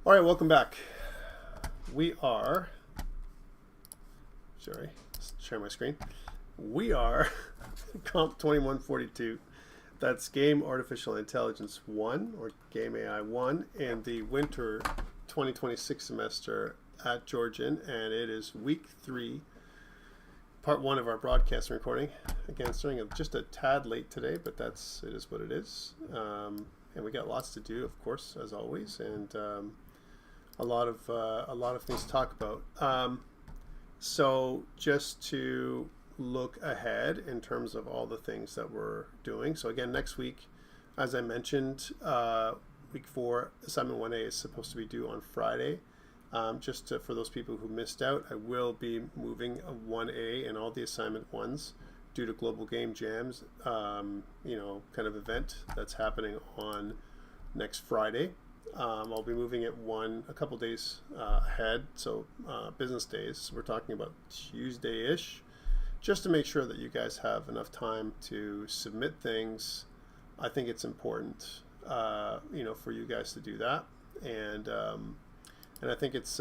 All right, welcome back. We are, sorry, share my screen. We are COMP2142. That's Game Artificial Intelligence 1, or Game AI 1, in the winter 2026 semester at Georgian, and it is week 3, part 1 of our broadcast recording. Again, starting just a tad late today, but it is what it is. And we got lots to do, of course, as always, and a lot of things to talk about. So just to look ahead in terms of all the things that we're doing. So again, next week, as I mentioned, week 4, assignment 1A is supposed to be due on Friday. For those people who missed out, I will be moving 1A and all the assignment 1s due to Global Game Jams, kind of event that's happening on next Friday. I'll be moving it a couple days ahead, so business days. We're talking about Tuesday-ish, just to make sure that you guys have enough time to submit things. I think it's important, for you guys to do that, and I think it's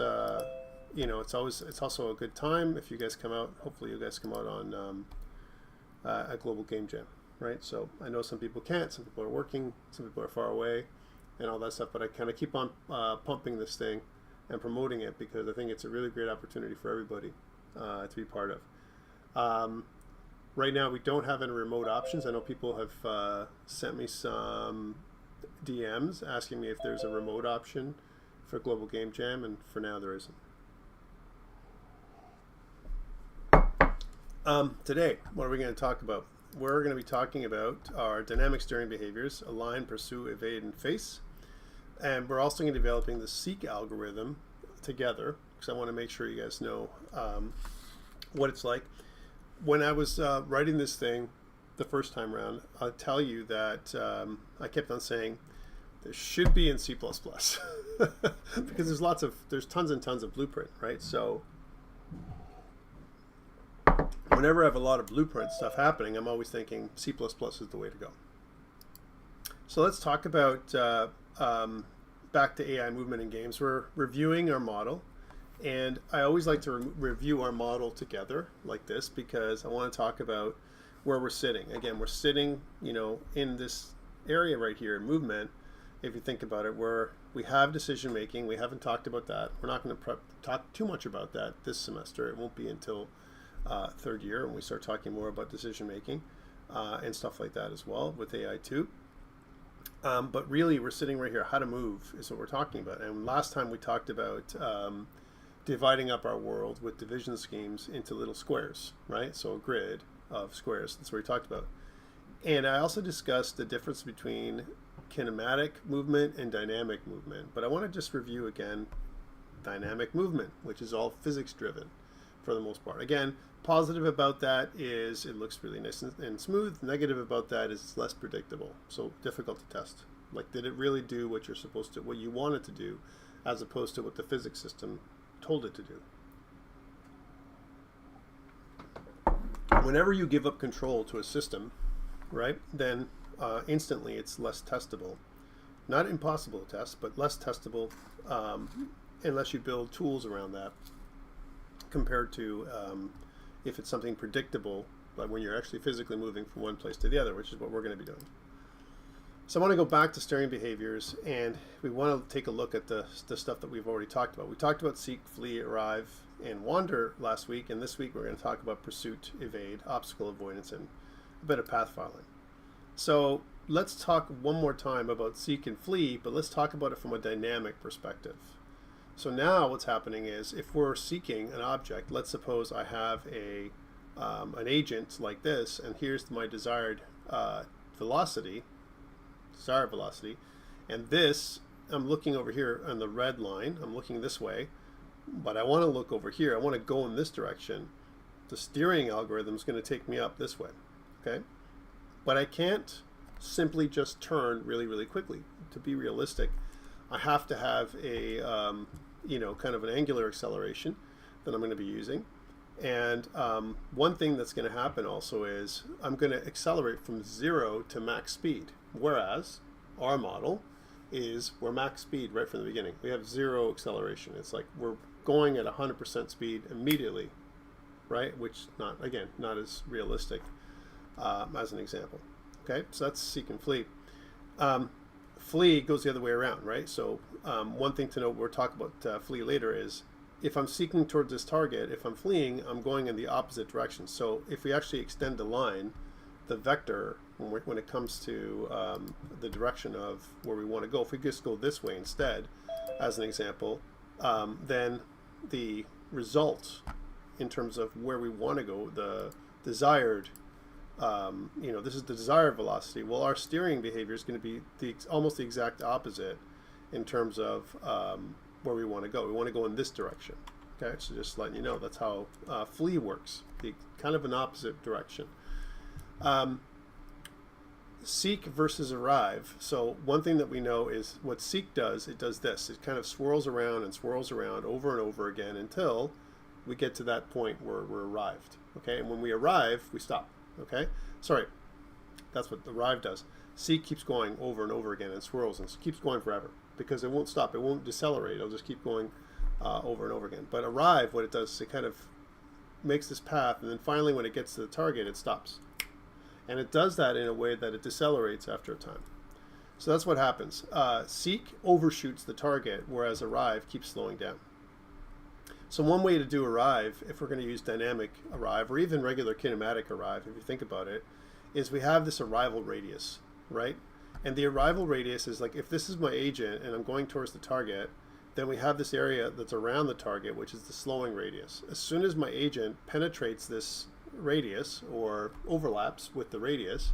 it's also a good time if you guys come out. Hopefully, you guys come out on a Global Game Jam, right? So I know some people can't, some people are working, some people are far away, and all that stuff, but I kind of keep on pumping this thing and promoting it because I think it's a really great opportunity for everybody to be part of. Right now, we don't have any remote options. I know people have sent me some DMs asking me if there's a remote option for Global Game Jam, and for now there isn't. Today, what are we going to talk about? We're going to be talking about our dynamic steering behaviors: align, pursue, evade, and face. And we're also going to be developing the seek algorithm together, because I want to make sure you guys know what it's like. When I was writing this thing the first time around, I'll tell you that I kept on saying there should be in C++, because there's tons and tons of blueprint, right? So whenever I have a lot of blueprint stuff happening, I'm always thinking C++ is the way to go. So let's talk about back to AI movement in games. We're reviewing our model, and I always like to review our model together like this because I want to talk about where we're sitting. Again, we're sitting, in this area right here, movement. If you think about it, where we have decision making, we haven't talked about that. We're not going to talk too much about that this semester. It won't be until third year when we start talking more about decision making and stuff like that as well with AI 2. But really, we're sitting right here. How to move is what we're talking about. And last time we talked about dividing up our world with division schemes into little squares, right? So a grid of squares. That's what we talked about. And I also discussed the difference between kinematic movement and dynamic movement. But I want to just review again dynamic movement, which is all physics driven for the most part. Again, positive about that is it looks really nice and smooth. Negative about that is it's less predictable, so difficult to test. Like, did it really do what you're supposed to, what you want it to do, as opposed to what the physics system told it to do? Whenever you give up control to a system, right, then instantly it's less testable. Not impossible to test, but less testable unless you build tools around that, compared to if it's something predictable, like when you're actually physically moving from one place to the other, which is what we're going to be doing. So I want to go back to steering behaviors, and we want to take a look at the stuff that we've already talked about. We talked about seek, flee, arrive, and wander last week, and this week we're going to talk about pursuit, evade, obstacle avoidance, and a bit of path following. So let's talk one more time about seek and flee, but let's talk about it from a dynamic perspective. So now what's happening is, if we're seeking an object, let's suppose I have an agent like this, and here's my desired velocity, and this, I'm looking over here on the red line, I'm looking this way, but I want to look over here, I want to go in this direction. The steering algorithm is going to take me up this way, okay? But I can't simply just turn really, really quickly. To be realistic, I have to have a kind of an angular acceleration that I'm going to be using. And one thing that's going to happen also is I'm going to accelerate from 0 to max speed, whereas our model is we're max speed right from the beginning. We have zero acceleration. It's like we're going at 100% speed immediately, right? Which not as realistic as an example. Okay, so that's seek and flee. Flee goes the other way around, right? So one thing to note, we'll talk about flee later, is if I'm seeking towards this target, if I'm fleeing, I'm going in the opposite direction. So if we actually extend the line, the vector, when it comes to the direction of where we want to go, if we just go this way instead, as an example, then the result in terms of where we want to go, the desired, this is the desired velocity. Well, our steering behavior is going to be almost the exact opposite in terms of where we want to go. We want to go in this direction. Okay, so just letting you know, that's how flee works, the kind of an opposite direction. Seek versus arrive. So one thing that we know is what seek does, it does this. It kind of swirls around over and over again until we get to that point where we're arrived. Okay, and when we arrive, we stop. Okay, sorry, that's what arrive does. Seek keeps going over and over again and swirls and keeps going forever because it won't stop. It won't decelerate. It'll just keep going over and over again. But arrive, what it does is it kind of makes this path, and then finally when it gets to the target, it stops. And it does that in a way that it decelerates after a time. So that's what happens. Seek overshoots the target, whereas arrive keeps slowing down. So one way to do arrive, if we're going to use dynamic arrive or even regular kinematic arrive, if you think about it, is we have this arrival radius, right? And the arrival radius is like, if this is my agent and I'm going towards the target, then we have this area that's around the target, which is the slowing radius. As soon as my agent penetrates this radius or overlaps with the radius,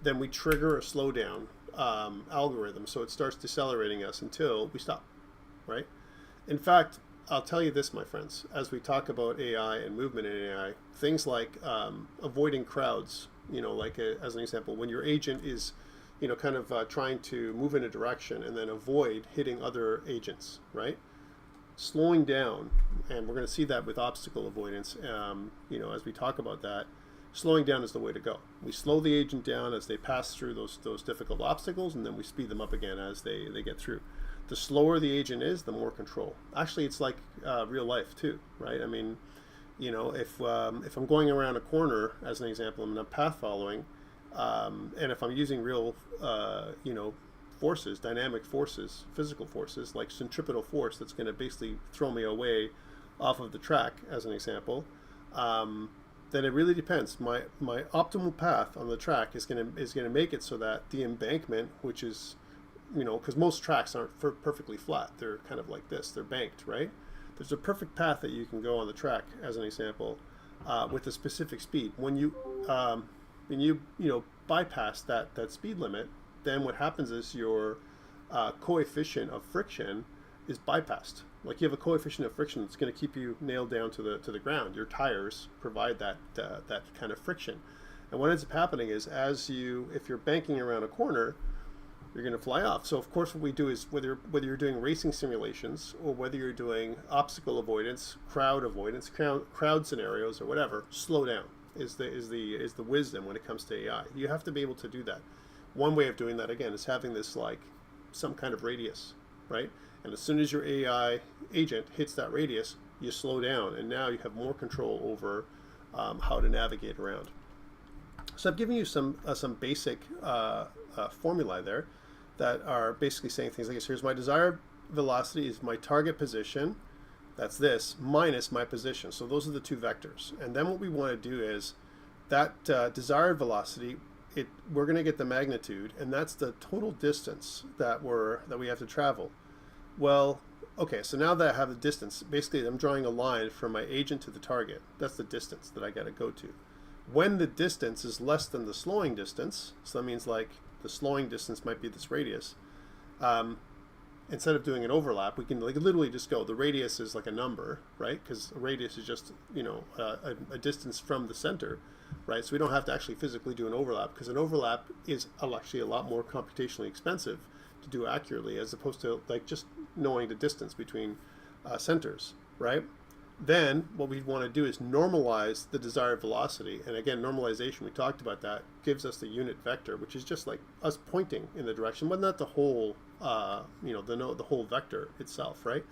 then we trigger a slowdown algorithm, so it starts decelerating us until we stop, right? In fact, I'll tell you this, my friends, as we talk about AI and movement in AI, things like avoiding crowds, as an example, when your agent is kind of trying to move in a direction and then avoid hitting other agents, right? Slowing down, and we're going to see that with obstacle avoidance, as we talk about that, slowing down is the way to go. We slow the agent down as they pass through those difficult obstacles, and then we speed them up again as they get through. The slower the agent is, the more control. Actually, it's like real life too, right? I mean, if I'm going around a corner, as an example, and I'm path following, and if I'm using real, forces, dynamic forces, physical forces, like centripetal force that's going to basically throw me away off of the track, as an example, then it really depends. My optimal path on the track is going to make it so that the embankment, which is, because most tracks aren't perfectly flat, they're kind of like this, they're banked, right? There's a perfect path that you can go on the track, as an example, with a specific speed. When you bypass that speed limit, then what happens is your coefficient of friction is bypassed. Like you have a coefficient of friction that's going to keep you nailed down to the ground. Your tires provide that kind of friction, and what ends up happening is if you're banking around a corner, you're going to fly off. So of course, what we do is whether you're doing racing simulations or whether you're doing obstacle avoidance, crowd scenarios, or whatever, slow down is the wisdom when it comes to AI. You have to be able to do that. One way of doing that, again, is having this like some kind of radius, right? And as soon as your AI agent hits that radius, you slow down, and now you have more control over how to navigate around. So I've given you some basic formulae there that are basically saying things like this. Here's my desired velocity is my target position, that's this, minus my position. So those are the two vectors. And then what we want to do is that desired velocity, we're going to get the magnitude, and that's the total distance that we have to travel. Well, okay, so now that I have the distance, basically I'm drawing a line from my agent to the target. That's the distance that I got to go to. When the distance is less than the slowing distance, so that means like the slowing distance might be this radius, instead of doing an overlap, we can like literally just go, the radius is like a number, right? Because a radius is just, a distance from the center, right? So we don't have to actually physically do an overlap, because an overlap is actually a lot more computationally expensive to do accurately, as opposed to like just knowing the distance between centers, right? Then what we want to do is normalize the desired velocity. And again, normalization, we talked about that, gives us the unit vector, which is just like us pointing in the direction, but not the whole the whole vector itself, right?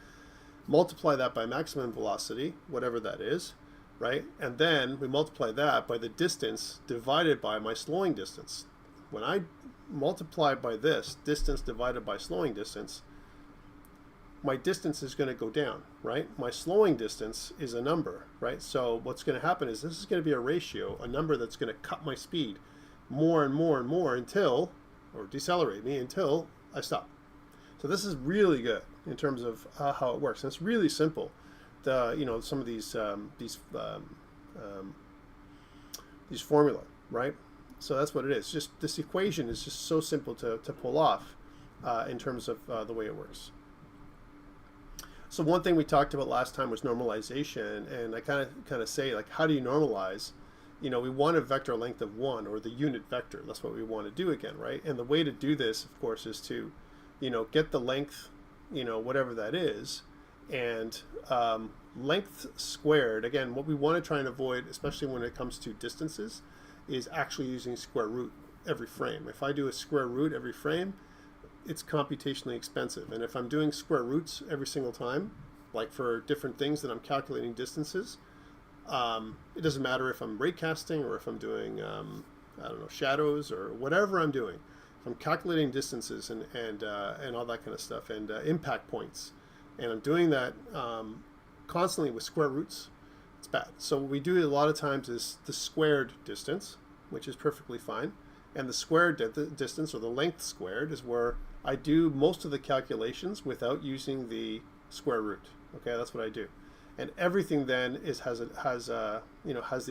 Multiply that by maximum velocity, whatever that is, right? And then we multiply that by the distance divided by my slowing distance. When I multiply by this, distance divided by slowing distance, my distance is going to go down, right? My slowing distance is a number, right? So what's going to happen is this is going to be a ratio, a number that's going to cut my speed more and more and more until, or decelerate me until I stop. So this is really good in terms of how it works. And it's really simple. Some of these formula, right? So that's what it is. Just this equation is just so simple to pull off in terms of the way it works. So one thing we talked about last time was normalization, and I kind of say, like, how do you normalize? We want a vector length of 1, or the unit vector. That's what we want to do again, right? And the way to do this, of course, is to get the length, whatever that is, and length squared. Again, what we want to try and avoid, especially when it comes to distances, is actually using square root every frame. If I do a square root every frame, it's computationally expensive. And if I'm doing square roots every single time, like for different things that I'm calculating distances, it doesn't matter if I'm raycasting or if I'm doing, shadows or whatever I'm doing. If I'm calculating distances and all that kind of stuff, and impact points, and I'm doing that constantly with square roots, it's bad. So what we do a lot of times is the squared distance, which is perfectly fine. And the squared distance, or the length squared, is where I do most of the calculations without using the square root. Okay, that's what I do. And everything then has the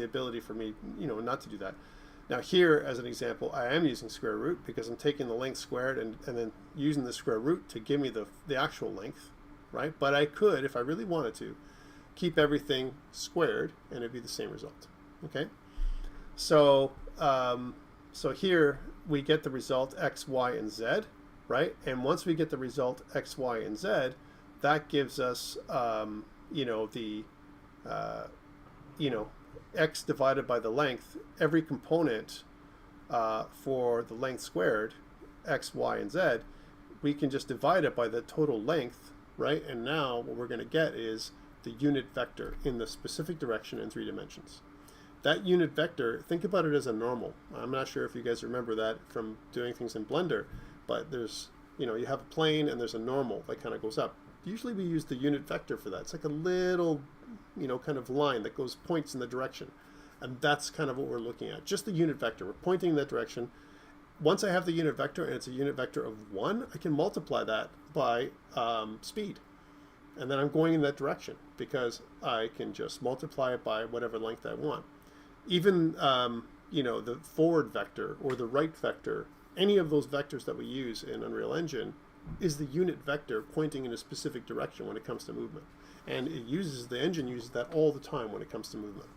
ability for me, not to do that. Now here, as an example, I am using square root because I'm taking the length squared and then using the square root to give me the actual length, right? But I could, if I really wanted to, keep everything squared and it'd be the same result. Okay, so here we get the result x, y, and z, right? And once we get the result x, y, and z, that gives us x divided by the length. Every component for the length squared, x, y, and z, we can just divide it by the total length, right? And now what we're going to get is the unit vector in the specific direction in 3 dimensions. That unit vector, think about it as a normal. I'm not sure if you guys remember that from doing things in Blender, but there's, you have a plane and there's a normal that kind of goes up. Usually we use the unit vector for that. It's like a little, kind of line that points in the direction. And that's kind of what we're looking at. Just the unit vector. We're pointing in that direction. Once I have the unit vector and it's a unit vector of 1, I can multiply that by speed. And then I'm going in that direction because I can just multiply it by whatever length I want. Even, the forward vector or the right vector, any of those vectors that we use in Unreal Engine is the unit vector pointing in a specific direction when it comes to movement. And the engine uses that all the time when it comes to movement.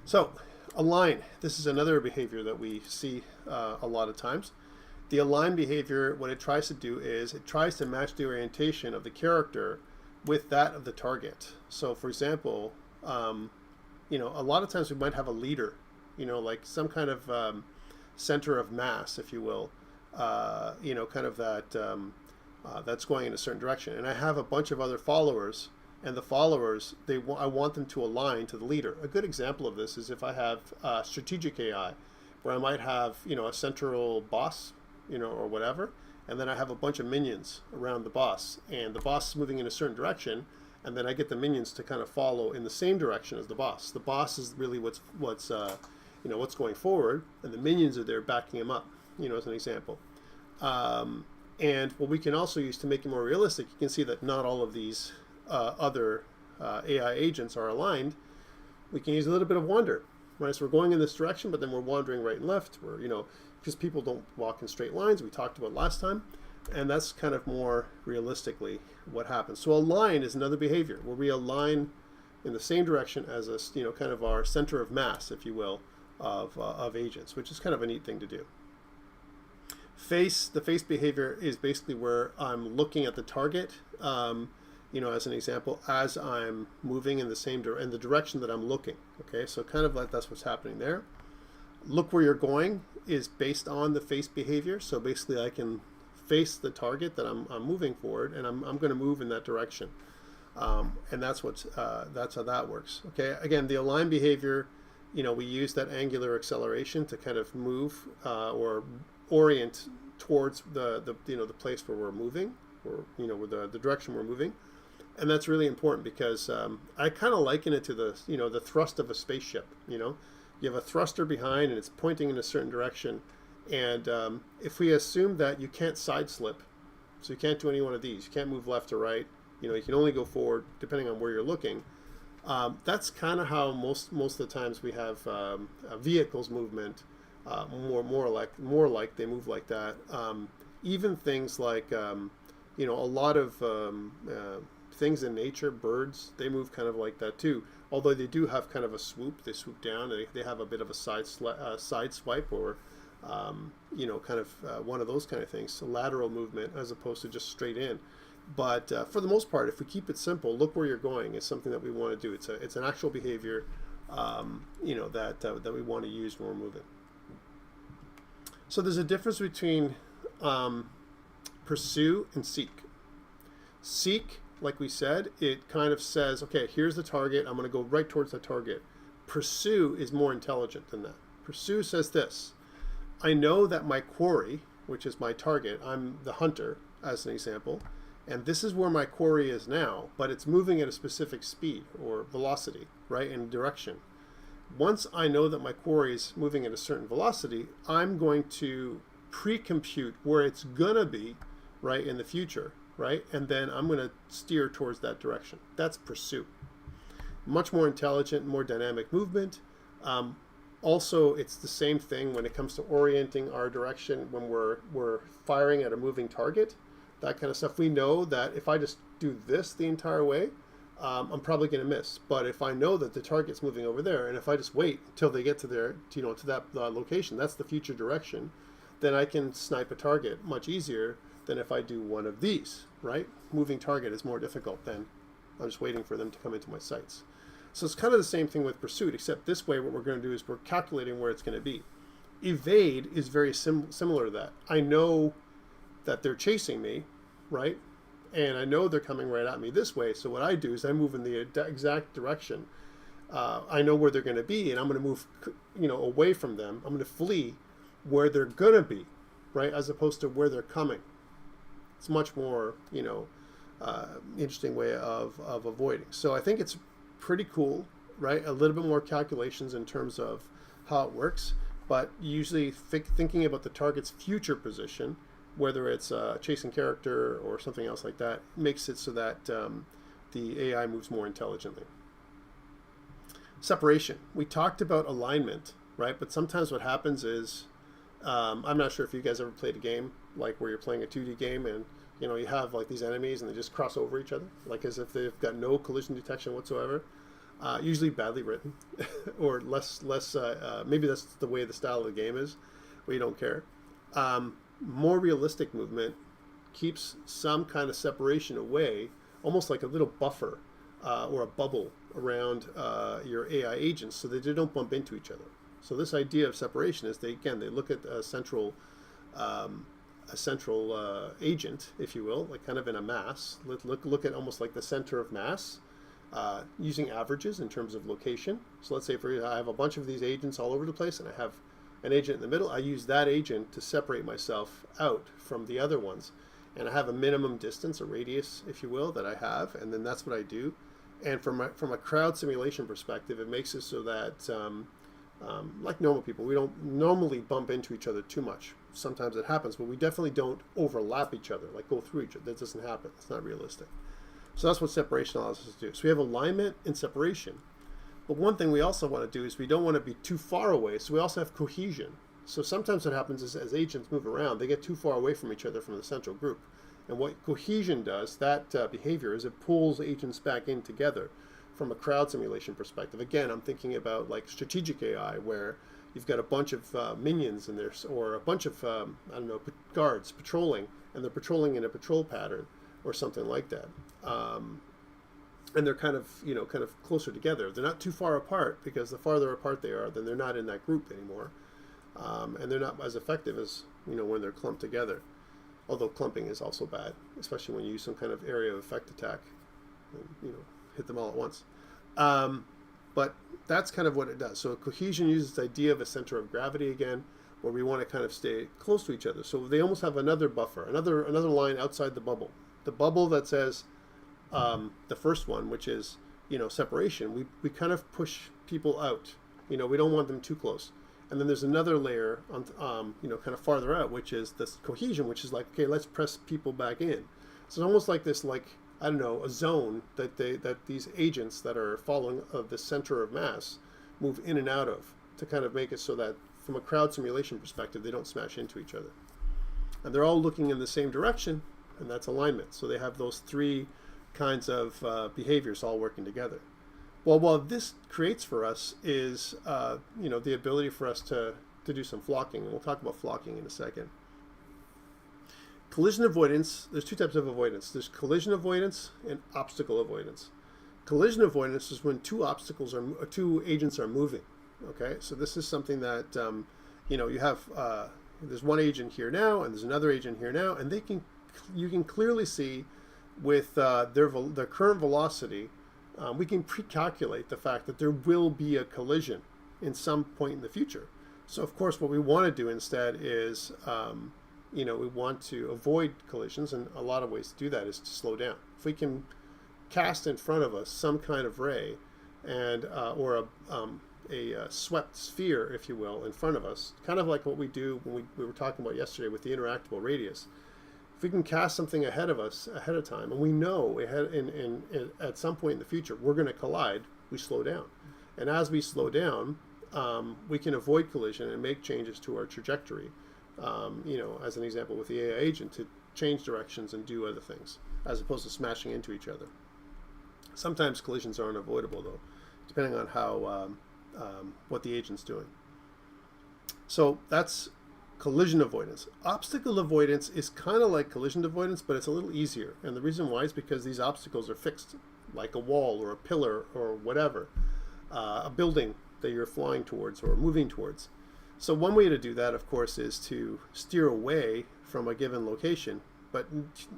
So, align. This is another behavior that we see a lot of times. The align behavior, what it tries to do is it tries to match the orientation of the character with that of the target. So, for example, a lot of times we might have a leader, like some kind of center of mass, if you will, kind of that that's going in a certain direction. And I have a bunch of other followers, and the followers, I want them to align to the leader. A good example of this is if I have strategic AI, where I might have, a central boss, or whatever, and then I have a bunch of minions around the boss, and the boss is moving in a certain direction, and then I get the minions to kind of follow in the same direction as the boss. The boss is really what's going forward, and the minions are there backing him up, as an example. And what we can also use to make it more realistic, you can see that not all of these other AI agents are aligned. We can use a little bit of wander, right? So we're going in this direction, but then we're wandering right and left. We're, because people don't walk in straight lines, we talked about last time. And that's kind of more realistically what happens. So align is another behavior where we align in the same direction as a, kind of our center of mass, if you will, of agents, which is kind of a neat thing to do. The face behavior is basically where I'm looking at the target, as an example, as I'm moving in the direction that I'm looking. Okay, so kind of like that's what's happening there. Look where you're going is based on the face behavior. So basically I can face the target that I'm moving forward, and I'm going to move in that direction. And that's how that works. Okay. Again, the align behavior, we use that angular acceleration to kind of move or orient towards the place where we're moving, or where the direction we're moving. And that's really important because I kind of liken it to the thrust of a spaceship. You have a thruster behind and it's pointing in a certain direction. And if we assume that you can't side slip, so you can't do any one of these, you can't move left or right, you can only go forward depending on where you're looking. That's kind of how most of the times we have vehicles movement, more like they move like that. Even things like a lot of things in nature, birds, they move kind of like that too. Although they do have kind of a swoop, they swoop down. They have a bit of a side swipe, or kind of one of those kind of things, so lateral movement as opposed to just straight in. But for the most part, if we keep it simple, look where you're going is something that we want to do. It's an actual behavior, that we want to use when we're moving. So there's a difference between pursue and seek. Seek, like we said, it kind of says, okay, here's the target. I'm going to go right towards that target. Pursue is more intelligent than that. Pursue says this: I know that my quarry, which is my target, I'm the hunter, as an example, and this is where my quarry is now, but it's moving at a specific speed or velocity, right, in direction. Once I know that my quarry is moving at a certain velocity, I'm going to pre-compute where it's gonna be, right, in the future, right, and then I'm going to steer towards that direction. That's pursue. Much more intelligent, more dynamic movement. Also, it's the same thing when it comes to orienting our direction when we're firing at a moving target, that kind of stuff. We know that if I just do this the entire way, I'm probably going to miss. But if I know that the target's moving over there, and if I just wait until they get to their, to that location, that's the future direction, then I can snipe a target much easier than if I do one of these, right? Moving target is more difficult than I'm just waiting for them to come into my sights. So it's kind of the same thing with pursuit, except this way what we're going to do is we're calculating where it's going to be. Evade is very similar to that. I know that they're chasing me, right? And I know they're coming right at me this way. So what I do is I move in the exact direction. I know where they're going to be, and I'm going to move, away from them. I'm going to flee where they're going to be, right? As opposed to where they're coming. It's much more, interesting way of avoiding. So I think it's pretty cool, right? A little bit more calculations in terms of how it works, but usually thinking about the target's future position, whether it's a chasing character or something else like that, makes it so that the AI moves more intelligently. Separation. We talked about alignment, right? But sometimes what happens is, I'm not sure if you guys ever played a game like where you're playing a 2D game and you have like these enemies and they just cross over each other, like as if they've got no collision detection whatsoever. Usually badly written, or less. Maybe that's the way the style of the game is, where you don't care. More realistic movement keeps some kind of separation away, almost like a little buffer or a bubble around your AI agents, so that they don't bump into each other. So this idea of separation is they look at a central agent, if you will, like kind of in a mass. Look at almost like the center of mass, using averages in terms of location. So let's say I have a bunch of these agents all over the place, and I have an agent in the middle. I use that agent to separate myself out from the other ones, and I have a minimum distance, a radius, if you will, that I have, and then that's what I do. And from a crowd simulation perspective, it makes it so that like normal people, we don't normally bump into each other too much. Sometimes it happens, but we definitely don't overlap each other, like go through each other. That doesn't happen. It's not realistic. So that's what separation analysis do. So we have alignment and separation. But one thing we also want to do is we don't want to be too far away. So we also have cohesion. So sometimes what happens is as agents move around, they get too far away from each other from the central group. And what cohesion does, that behavior, is it pulls agents back in together from a crowd simulation perspective. Again, I'm thinking about like strategic AI, where you've got a bunch of minions in there, or a bunch of, guards patrolling, and they're patrolling in a patrol pattern or something like that. And they're kind of closer together. They're not too far apart, because the farther apart they are, then they're not in that group anymore. And they're not as effective as, when they're clumped together. Although clumping is also bad, especially when you use some kind of area of effect attack, and, hit them all at once. But that's kind of what it does. So cohesion uses this idea of a center of gravity again, where we want to kind of stay close to each other. So they almost have another buffer, another line outside the bubble. The bubble that says the first one, which is separation. We kind of push people out. We don't want them too close. And then there's another layer on kind of farther out, which is this cohesion, which is like, okay, let's press people back in. So it's almost like this, like, I don't know, a zone that these agents that are following the center of mass move in and out of, to kind of make it so that from a crowd simulation perspective, they don't smash into each other. And they're all looking in the same direction, and that's alignment. So they have those three kinds of behaviors all working together. Well, what this creates for us is the ability for us to do some flocking, and we'll talk about flocking in a second. Collision avoidance, there's two types of avoidance. There's collision avoidance and obstacle avoidance. Collision avoidance is when two agents are moving. Okay, so this is something that you have. There's one agent here now, and there's another agent here now, and you can clearly see with their current velocity. We can pre-calculate the fact that there will be a collision in some point in the future. So of course what we want to do instead is we want to avoid collisions, and a lot of ways to do that is to slow down. If we can cast in front of us some kind of ray and or a swept sphere, if you will, in front of us, kind of like what we do when we were talking about yesterday with the interactable radius. If we can cast something ahead of us ahead of time, and we know at some point in the future we're going to collide, we slow down. And as we slow down, we can avoid collision and make changes to our trajectory. As an example with the AI agent, to change directions and do other things, as opposed to smashing into each other. Sometimes collisions are unavoidable, though, depending on how what the agent's doing. So that's collision avoidance. Obstacle avoidance is kind of like collision avoidance, but it's a little easier. And the reason why is because these obstacles are fixed, like a wall or a pillar or whatever, a building that you're flying towards or moving towards. So one way to do that, of course, is to steer away from a given location. But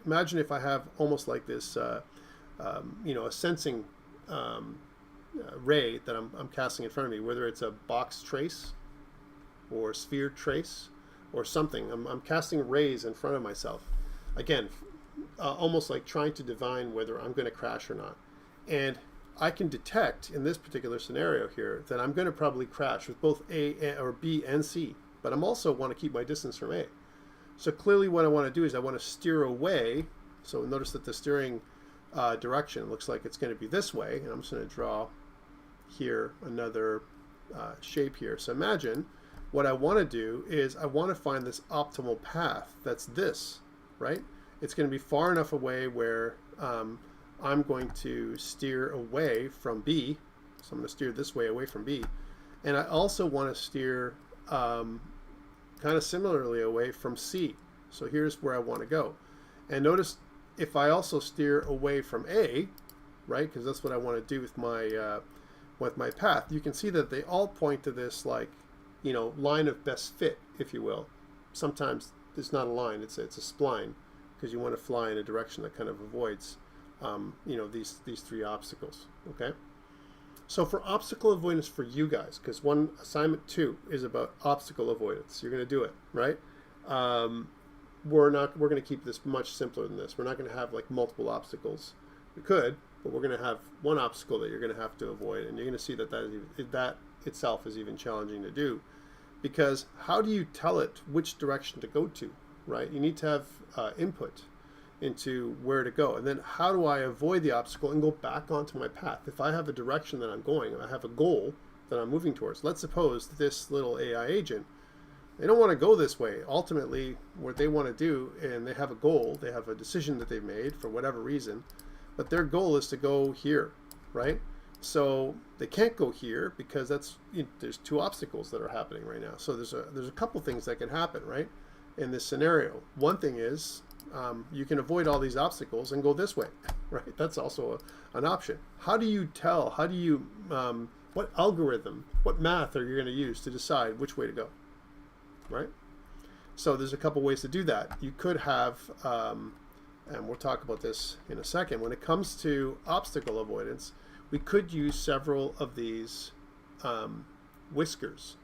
imagine if I have almost like this, a sensing ray that I'm casting in front of me, whether it's a box trace or sphere trace or something. I'm casting rays in front of myself. Again, almost like trying to divine whether I'm going to crash or not. And I can detect in this particular scenario here that I'm going to probably crash with both A or B and C, but I'm also want to keep my distance from A. So clearly what I want to do is I want to steer away. So notice that the steering direction looks like it's going to be this way, and I'm just going to draw here another shape here. So imagine what I want to do is I want to find this optimal path that's this, right? It's going to be far enough away where I'm going to steer away from B. So I'm going to steer this way away from B. And I also want to steer kind of similarly away from C. So here's where I want to go. And notice if I also steer away from A, right, because that's what I want to do with my path, you can see that they all point to this, like, line of best fit, if you will. Sometimes it's not a line, it's a spline, because you want to fly in a direction that kind of avoids these three obstacles. Okay, so for obstacle avoidance for you guys, because assignment 2 is about obstacle avoidance, you're going to do it, right? We're going to keep this much simpler than this. We're not going to have like multiple obstacles. We could, but we're going to have one obstacle that you're going to have to avoid, and you're going to see that itself is even challenging to do, because how do you tell it which direction to go to, right? You need to have input into where to go, and then how do I avoid the obstacle and go back onto my path? If I have a direction that I'm going, I have a goal that I'm moving towards. Let's suppose this little AI agent, they don't want to go this way. Ultimately, what they want to do, and they have a goal, they have a decision that they've made for whatever reason, but their goal is to go here, right? So they can't go here because there's two obstacles that are happening right now. So there's a couple things that can happen, right, in this scenario. One thing is you can avoid all these obstacles and go this way, right? That's also an option. How do you tell? How do you what algorithm, what math are you going to use to decide which way to go, right? So there's a couple ways to do that. You could have, and we'll talk about this in a second, when it comes to obstacle avoidance, we could use several of these whiskers.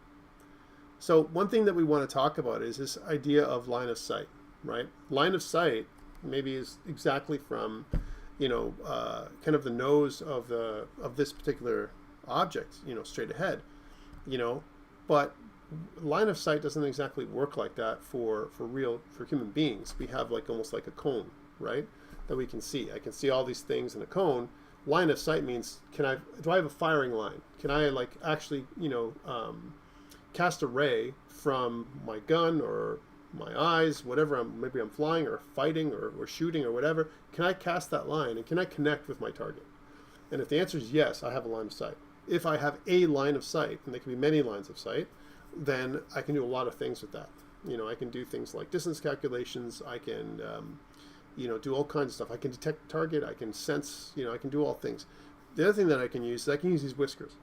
So one thing that we want to talk about is this idea of line of sight, right? Line of sight maybe is exactly from, kind of the nose of this particular object, straight ahead, but line of sight doesn't exactly work like that for human beings. We have almost like a cone, right, that we can see. I can see all these things in a cone. Line of sight means, do I have a firing line? Can I actually, cast a ray from my gun or my eyes, whatever, maybe I'm flying or fighting or shooting or whatever, can I cast that line and can I connect with my target? And if the answer is yes, I have a line of sight. If I have a line of sight, and there can be many lines of sight, then I can do a lot of things with that. I can do things like distance calculations, I can do all kinds of stuff. I can detect target, I can sense, I can do all things. The other thing that I can use is I can use these whiskers.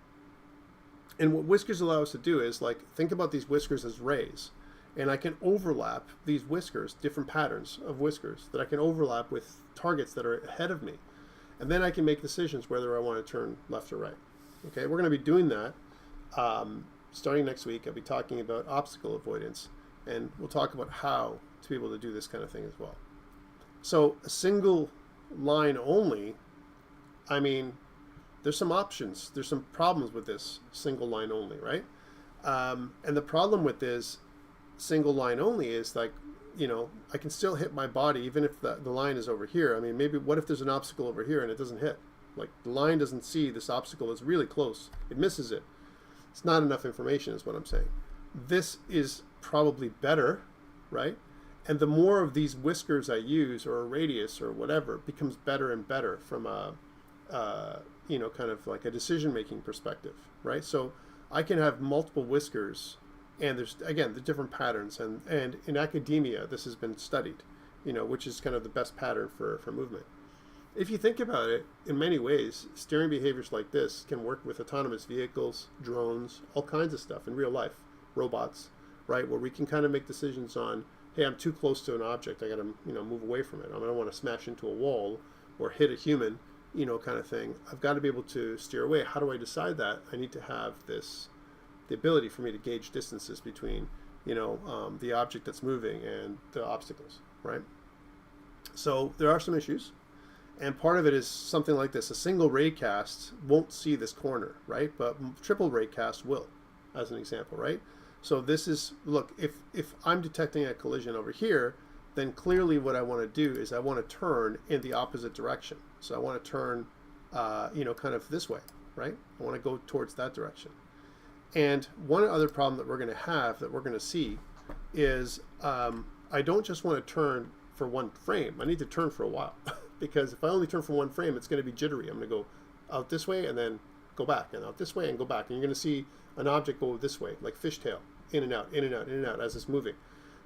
And what whiskers allow us to do is think about these whiskers as rays. And I can overlap these whiskers, different patterns of whiskers that I can overlap with targets that are ahead of me. And then I can make decisions whether I want to turn left or right. Okay, we're going to be doing that starting next week. I'll be talking about obstacle avoidance, and we'll talk about how to be able to do this kind of thing as well. So a single line only, there's some options. There's some problems with this single line only, right? And the problem with this single line only is I can still hit my body even if the line is over here. Maybe what if there's an obstacle over here and it doesn't hit? The line doesn't see this obstacle. It's really close. It misses it. It's not enough information is what I'm saying. This is probably better, right? And the more of these whiskers I use, or a radius or whatever, it becomes better and better from a kind of like a decision-making perspective, right? So I can have multiple whiskers, and there's the different patterns, and in academia this has been studied, which is kind of the best pattern for movement. If you think about it, in many ways, steering behaviors like this can work with autonomous vehicles, drones, all kinds of stuff in real life, robots, right? Where we can kind of make decisions on, hey, I'm too close to an object, I got to move away from it. I don't want to smash into a wall or hit a human, kind of thing. I've got to be able to steer away. How do I decide that? I need to have the ability for me to gauge distances between, the object that's moving and the obstacles, right? So there are some issues. And part of it is something like this. A single ray cast won't see this corner, right? But triple ray cast will, as an example, right? So this is, look, if I'm detecting a collision over here, then clearly what I want to do is I want to turn in the opposite direction. So I want to turn, kind of this way, right? I want to go towards that direction. And one other problem that we're going to have, that we're going to see, is I don't just want to turn for one frame. I need to turn for a while. Because if I only turn for one frame, it's going to be jittery. I'm going to go out this way and then go back, and out this way and go back. And you're going to see an object go this way, like fishtail, in and out, in and out, in and out as it's moving.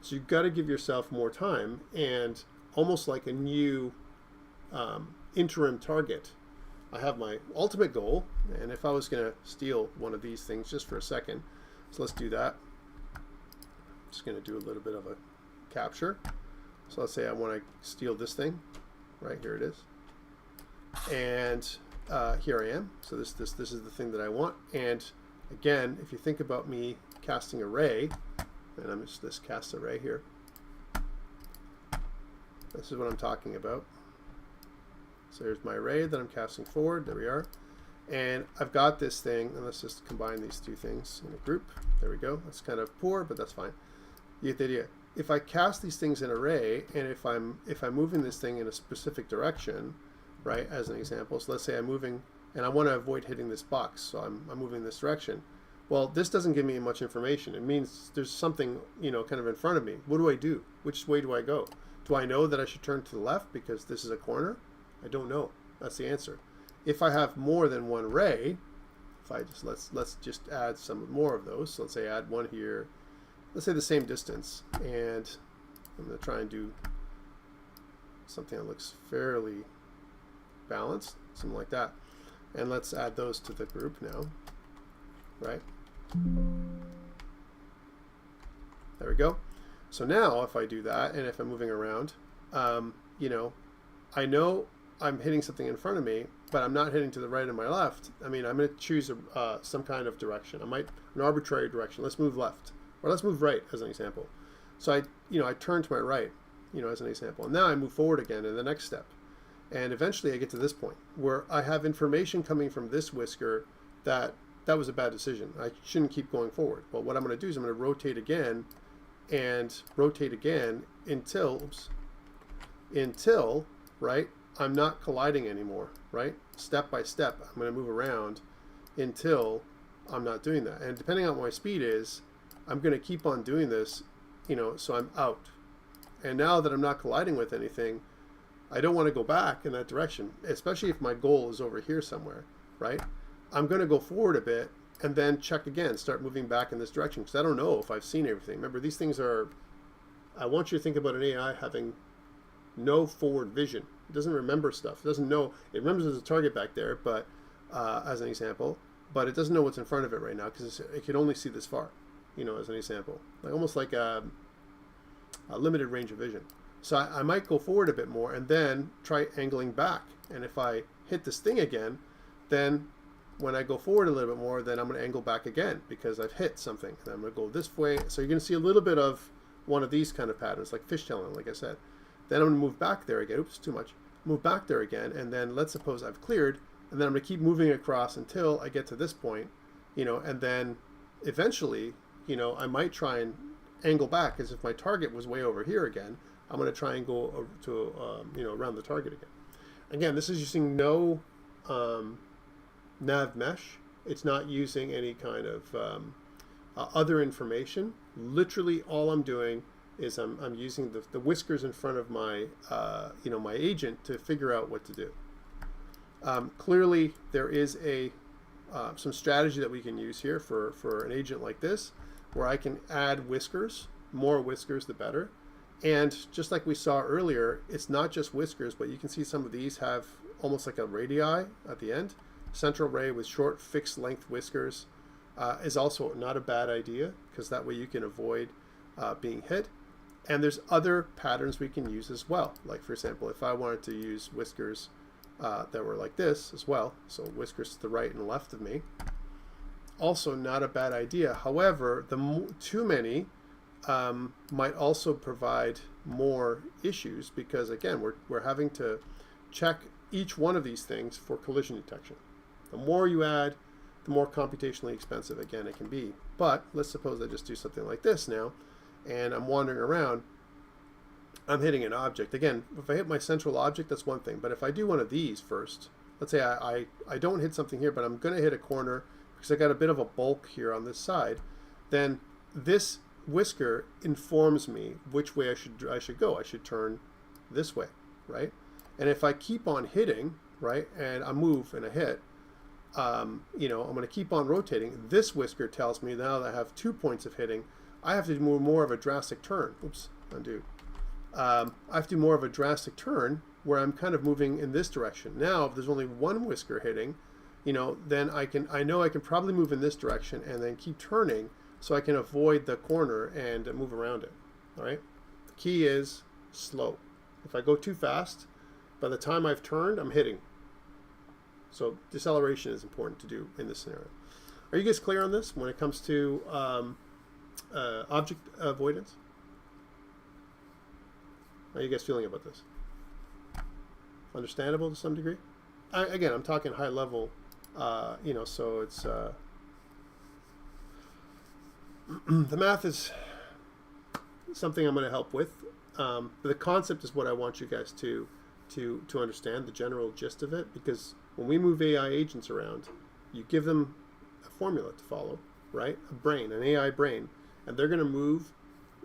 So you've got to give yourself more time, and almost like a new interim target. I have my ultimate goal, and if I was going to steal one of these things just for a second, so let's do that. I'm just going to do a little bit of a capture. So let's say I want to steal this thing. Right, here it is, and here I am. So this is the thing that I want. And again, if you think about me casting a ray, and I'm just this cast array here, this is what I'm talking about. So here's my array that I'm casting forward. There we are, and I've got this thing. And let's just combine these two things in a group. There we go. That's kind of poor, but that's fine. You get the idea. If I cast these things in array, and if I'm moving this thing in a specific direction, right, as an example, so let's say I'm moving, and I want to avoid hitting this box, so I'm moving this direction. Well, this doesn't give me much information. It means there's something, kind of in front of me. What do I do? Which way do I go? Do I know that I should turn to the left because this is a corner? I don't know. That's the answer. If I have more than one ray, if I just let's just add some more of those. So let's say add one here. Let's say the same distance, and I'm going to try and do something that looks fairly balanced, something like that. And let's add those to the group now, right? There we go. So now if I do that, and if I'm moving around, you know, I know I'm hitting something in front of me, but I'm not hitting to the right or my left. I mean, I'm going to choose some kind of direction. An arbitrary direction. Let's move left, or let's move right, as an example. So I turn to my right, as an example. And now I move forward again in the next step. And eventually I get to this point where I have information coming from this whisker that was a bad decision. I shouldn't keep going forward. Well, what I'm going to do is I'm going to rotate again and rotate again until, right, I'm not colliding anymore, right? Step by step, I'm going to move around until I'm not doing that. And depending on what my speed is, I'm going to keep on doing this, so I'm out. And now that I'm not colliding with anything, I don't want to go back in that direction, especially if my goal is over here somewhere, right? I'm going to go forward a bit and then check again, start moving back in this direction, because I don't know if I've seen everything. Remember, these things are, I want you to think about an AI having no forward vision. It doesn't remember stuff. It doesn't know, it remembers there's a target back there, but as an example, but it doesn't know what's in front of it right now because it can only see this far, as an example. Almost like a limited range of vision. So I might go forward a bit more and then try angling back. And if I hit this thing again, then when I go forward a little bit more, then I'm going to angle back again because I've hit something. And I'm going to go this way. So you're going to see a little bit of one of these kind of patterns, like fishtailing, like I said. Then I'm going to move back there again. Oops, too much. Move back there again. And then let's suppose I've cleared. And then I'm going to keep moving across until I get to this point, and then eventually, I might try and angle back as if my target was way over here again. I'm going to try and go to, around the target again. Again, this is using no nav mesh. It's not using any kind of other information. Literally, all I'm doing is I'm using the whiskers in front of my, my agent to figure out what to do. Clearly, there is some strategy that we can use here for an agent like this, where I can add whiskers. More whiskers, the better. And just like we saw earlier, it's not just whiskers, but you can see some of these have almost like a radii at the end. Central ray with short fixed length whiskers is also not a bad idea, because that way you can avoid being hit. And there's other patterns we can use as well. Like, for example, if I wanted to use whiskers that were like this as well, so whiskers to the right and left of me, also not a bad idea. However, too many might also provide more issues, because again, we're having to check each one of these things for collision detection. The more you add, the more computationally expensive again it can be. But let's suppose I just do something like this now, and I'm wandering around. I'm hitting an object. Again, if I hit my central object, that's one thing. But if I do one of these first, let's say I don't hit something here, but I'm going to hit a corner because I got a bit of a bulk here on this side, then this whisker informs me which way I should go. I should turn this way, right? And if I keep on hitting, right, and I move and I hit, I'm going to keep on rotating. This whisker tells me now that I have 2 points of hitting, I have to do more of a drastic turn. Oops, undo. I have to do more of a drastic turn where I'm kind of moving in this direction. Now, if there's only one whisker hitting, then I know I can probably move in this direction and then keep turning, so I can avoid the corner and move around it. All right. The key is slow. If I go too fast, by the time I've turned, I'm hitting. So deceleration is important to do in this scenario. Are you guys clear on this when it comes to object avoidance? How are you guys feeling about this? Understandable to some degree? Again, I'm talking high level, so it's the math is something I'm going to help with. But the concept is what I want you guys to understand, the general gist of it, because when we move AI agents around, you give them a formula to follow, right? A brain, an AI brain, and they're going to move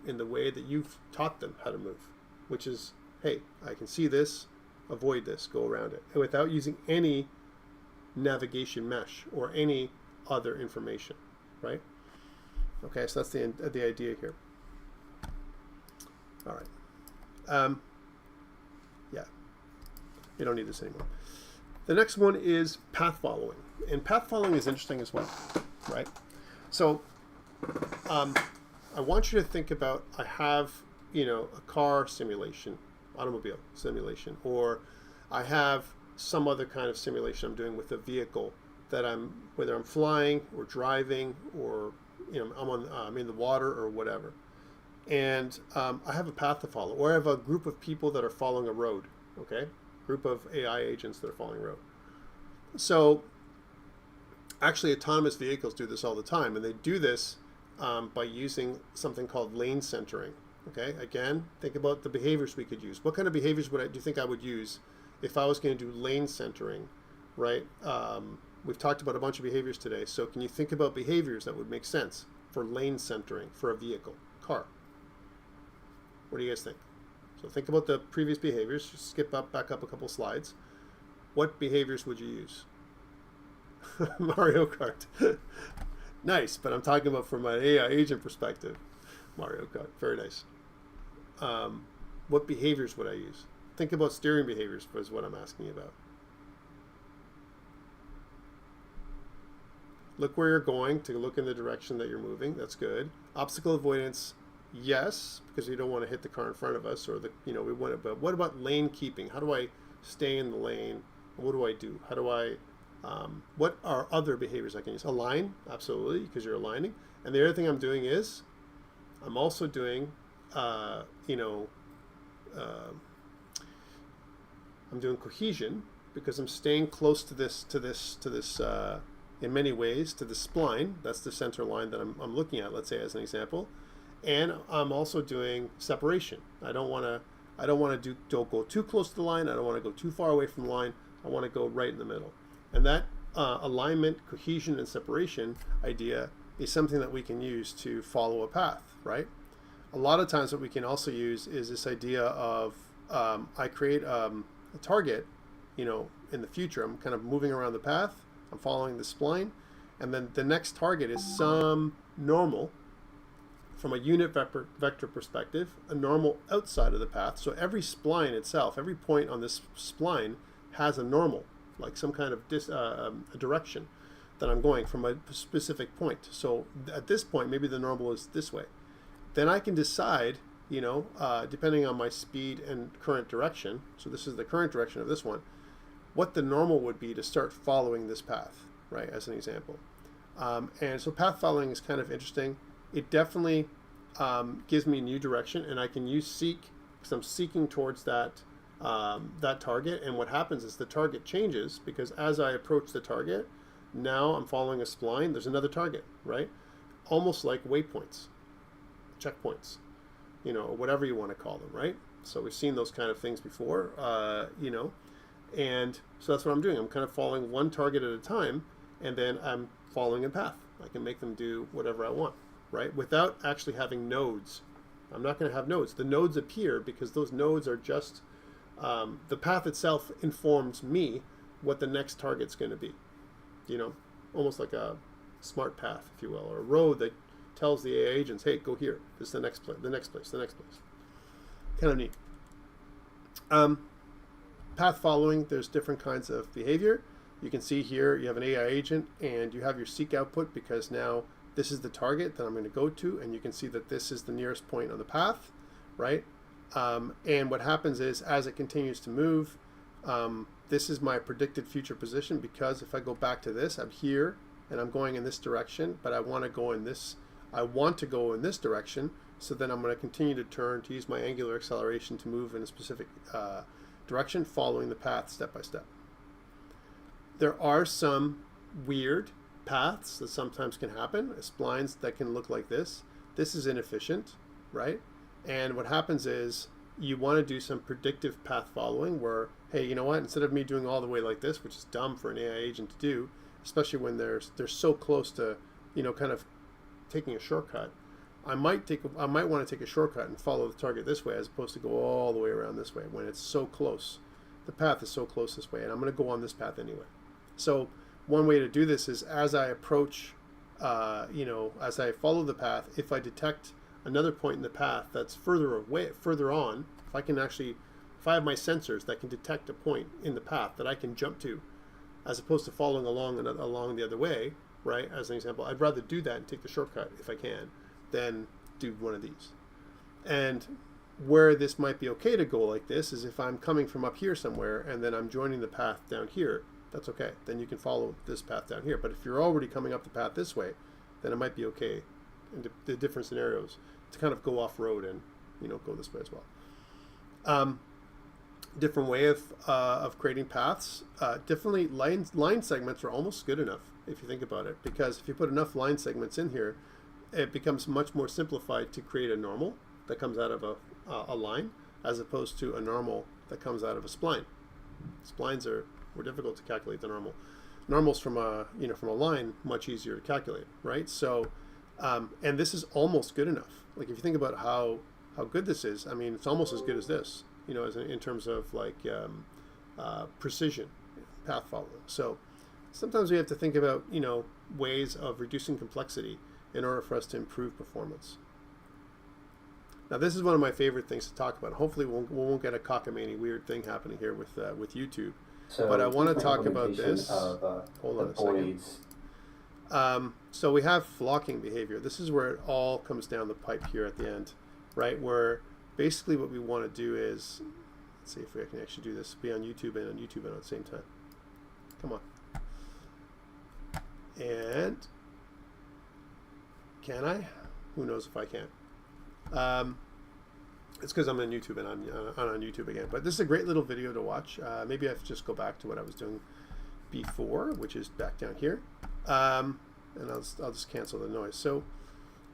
in the way that you've taught them how to move, which is, hey, I can see this, avoid this, go around it, and without using any navigation mesh or any other information, right? Okay, so that's the idea here. All right. Yeah, you don't need this anymore. The next one is path following, and path following is interesting as well, right? So I want you to think about, I have, a car simulation, automobile simulation, or I have some other kind of simulation I'm doing with a vehicle that whether I'm flying or driving, or I'm in the water or whatever, and I have a path to follow, or I have a group of people that are following a road. Okay, group of AI agents that are following a road. So actually, autonomous vehicles do this all the time, and they do this by using something called lane centering. Okay, again, think about the behaviors we could use. What kind of behaviors do you think I would use if I was going to do lane centering, right? We've talked about a bunch of behaviors today, so can you think about behaviors that would make sense for lane centering for a vehicle, car? What do you guys think? So think about the previous behaviors. Just skip back up a couple slides. What behaviors would you use? Mario Kart. Nice, but I'm talking about from an AI agent perspective. Mario Kart, very nice. What behaviors would I use? Think about steering behaviors is what I'm asking about. Look where you're going, to look in the direction that you're moving. That's good. Obstacle avoidance, yes, because we don't want to hit the car in front of us, or we want it. But what about lane keeping? How do I stay in the lane? What do I do? How do I? What are other behaviors I can use? Align, absolutely, because you're aligning. And the other thing I'm doing is, I'm also doing, I'm doing cohesion, because I'm staying close to this. In many ways, to the spline. That's the center line that I'm looking at, let's say, as an example. And I'm also doing separation. I don't want to don't go too close to the line. I don't want to go too far away from the line. I want to go right in the middle. And that alignment, cohesion, and separation idea is something that we can use to follow a path, right? A lot of times what we can also use is this idea of I create a target, in the future. I'm kind of moving around the path. I'm following the spline, and then the next target is some normal from a unit vector perspective, a normal outside of the path. So every spline itself, every point on this spline has a normal, like some kind of a direction that I'm going from a specific point. So at this point, maybe the normal is this way. Then I can decide, depending on my speed and current direction, so this is the current direction of this one, what the normal would be to start following this path, right, as an example. And so path following is kind of interesting. It definitely gives me a new direction, and I can use seek, because I'm seeking towards that target. And what happens is the target changes, because as I approach the target, now I'm following a spline, there's another target, right? Almost like waypoints, checkpoints, whatever you want to call them, right? So we've seen those kind of things before, and so that's what I'm doing. I'm kind of following one target at a time, and then I'm following a path. I can make them do whatever I want, right? Without actually having nodes. I'm not going to have nodes. The nodes appear because those nodes are just, the path itself informs me what the next target's going to be. Almost like a smart path, if you will, or a road that tells the AI agents, hey, go here. This is the next place, the next place, the next place. Kind of neat. Path following, there's different kinds of behavior. You can see here you have an AI agent, and you have your seek output, because now this is the target that I'm going to go to, and you can see that this is the nearest point on the path, right? And what happens is, as it continues to move, this is my predicted future position, because if I go back to this, I'm here and I'm going in this direction, but I want to go in this direction. So then I'm going to continue to turn, to use my angular acceleration to move in a specific direction, following the path step by step. There are some weird paths that sometimes can happen, splines that can look like this. This is inefficient, right? And what happens is you want to do some predictive path following where, hey, you know what, instead of me doing all the way like this, which is dumb for an AI agent to do, especially when they're so close to, kind of taking a shortcut, I might want to take a shortcut and follow the target this way, as opposed to go all the way around this way when it's so close. The path is so close this way, and I'm going to go on this path anyway. So one way to do this is, as I approach, as I follow the path, if I detect another point in the path that's further on, if I have my sensors that can detect a point in the path that I can jump to, as opposed to following along the other way, right? As an example, I'd rather do that and take the shortcut if I can, than do one of these. And where this might be okay to go like this is if I'm coming from up here somewhere and then I'm joining the path down here, that's okay. Then you can follow this path down here. But if you're already coming up the path this way, then it might be okay in the different scenarios to kind of go off-road and, go this way as well. Different way of creating paths. Definitely line segments are almost good enough if you think about it, because if you put enough line segments in here, it becomes much more simplified to create a normal that comes out of a line, as opposed to a normal that comes out of a spline. Splines are more difficult to calculate than normal. Normals from a line, much easier to calculate, right? So, and this is almost good enough. Like if you think about how good this is, I mean, it's almost as good as this, as in terms of like precision, path following. So sometimes we have to think about, ways of reducing complexity in order for us to improve performance. Now, this is one of my favorite things to talk about. Hopefully, we won't get a cockamamie weird thing happening here with YouTube. So but I want to talk about this. Hold on a second. So we have flocking behavior. This is where it all comes down the pipe here at the end, right? Where basically what we want to do is, let's see if we can actually do this, be on YouTube and on YouTube at the same time. Come on. And can I? Who knows if I can. It's because I'm on YouTube and I'm on YouTube again. But this is a great little video to watch. Maybe I have to just go back to what I was doing before, which is back down here. And I'll just cancel the noise. So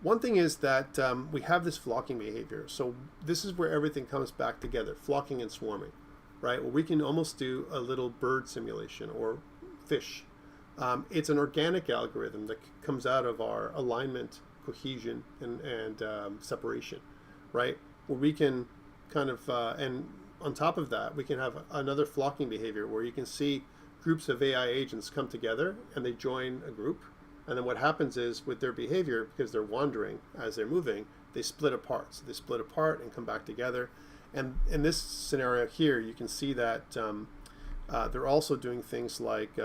one thing is that we have this flocking behavior. So this is where everything comes back together, flocking and swarming, right? Well, we can almost do a little bird simulation or fish. It's an organic algorithm that comes out of our alignment, cohesion, and separation, right? Where we can kind of, and on top of that, we can have another flocking behavior where you can see groups of AI agents come together and they join a group. And then what happens is with their behavior, because they're wandering as they're moving, they split apart. So they split apart and come back together. And in this scenario here, you can see that they're also doing things like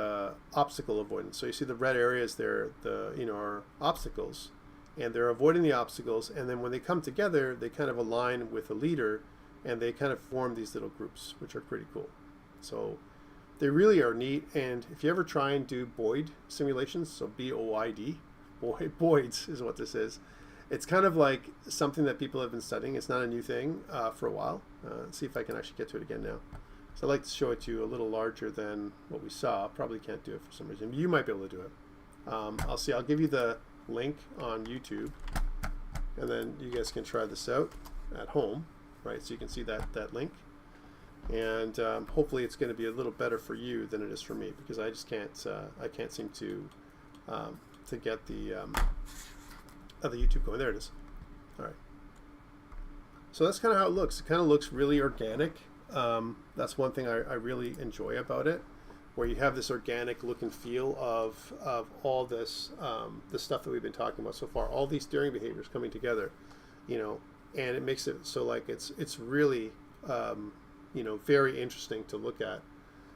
obstacle avoidance. So you see the red areas there, are obstacles. And they're avoiding the obstacles, and then when they come together, they kind of align with a leader, and they kind of form these little groups, which are pretty cool. So they really are neat, and if you ever try and do Boyd simulations, so B-O-I-D, Boyd's is what this is. It's kind of like something that people have been studying. It's not a new thing for a while. Let's see if I can actually get to it again now. So I'd like to show it to you a little larger than what we saw. Probably can't do it for some reason. You might be able to do it. I'll give you the link on YouTube, and then you guys can try this out at home, right? So you can see that link, and hopefully it's going to be a little better for you than it is for me, because I just can't seem to get the other YouTube going. There it is. All right. So that's kind of how it looks. It kind of looks really organic. That's one thing I really enjoy about it, where you have this organic look and feel of all this the stuff that we've been talking about so far, all these steering behaviors coming together, and it makes it so like it's really very interesting to look at.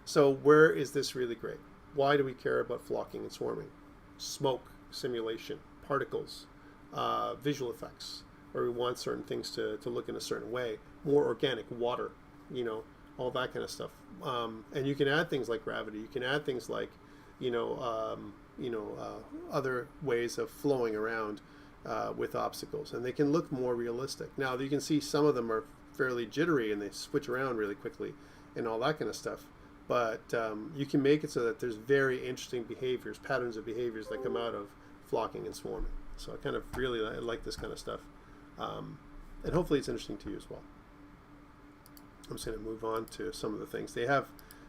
So where is this really great? Why do we care about flocking and swarming? Smoke simulation, particles, visual effects, where we want certain things to look in a certain way, more organic, water, all that kind of stuff. And you can add things like gravity. You can add things like, other ways of flowing around with obstacles, and they can look more realistic. Now you can see some of them are fairly jittery and they switch around really quickly and all that kind of stuff. But you can make it so that there's very interesting behaviors, patterns of behaviors that come out of flocking and swarming. So I kind of really like this kind of stuff. And hopefully it's interesting to you as well. I'm just going to move on to some of the things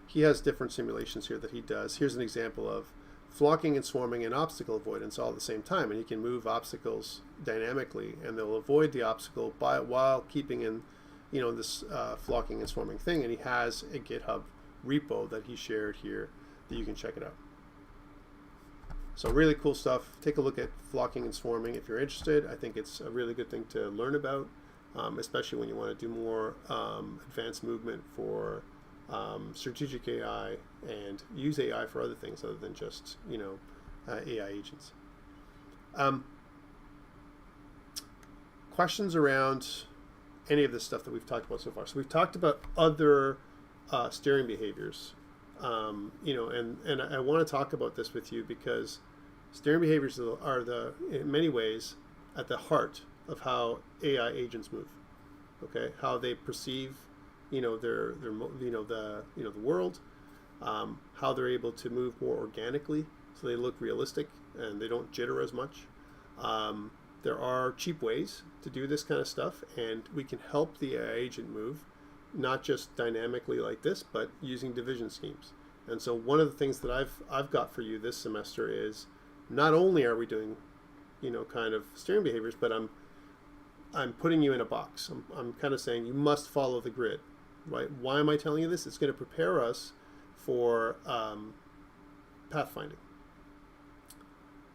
he has different simulations here that he does. Here's an example of flocking and swarming and obstacle avoidance all at the same time, and you can move obstacles dynamically, and they'll avoid the obstacle while keeping in this flocking and swarming thing. And he has a GitHub repo that he shared here that you can check it out. So really cool stuff. Take a look at flocking and swarming if you're interested. I think it's a really good thing to learn about. Especially when you want to do more advanced movement for strategic AI and use AI for other things other than just AI agents. questions around any of this stuff that we've talked about so far? So we've talked about other steering behaviors, and I want to talk about this with you because steering behaviors are in many ways at the heart of how AI agents move. Okay, how they perceive, the world, how they're able to move more organically, so they look realistic and they don't jitter as much. There are cheap ways to do this kind of stuff, and we can help the AI agent move, not just dynamically like this, but using division schemes. And so one of the things that I've got for you this semester is not only are we doing, kind of steering behaviors, but I'm putting you in a box. I'm kind of saying you must follow the grid, right? Why am I telling you this? It's going to prepare us for pathfinding.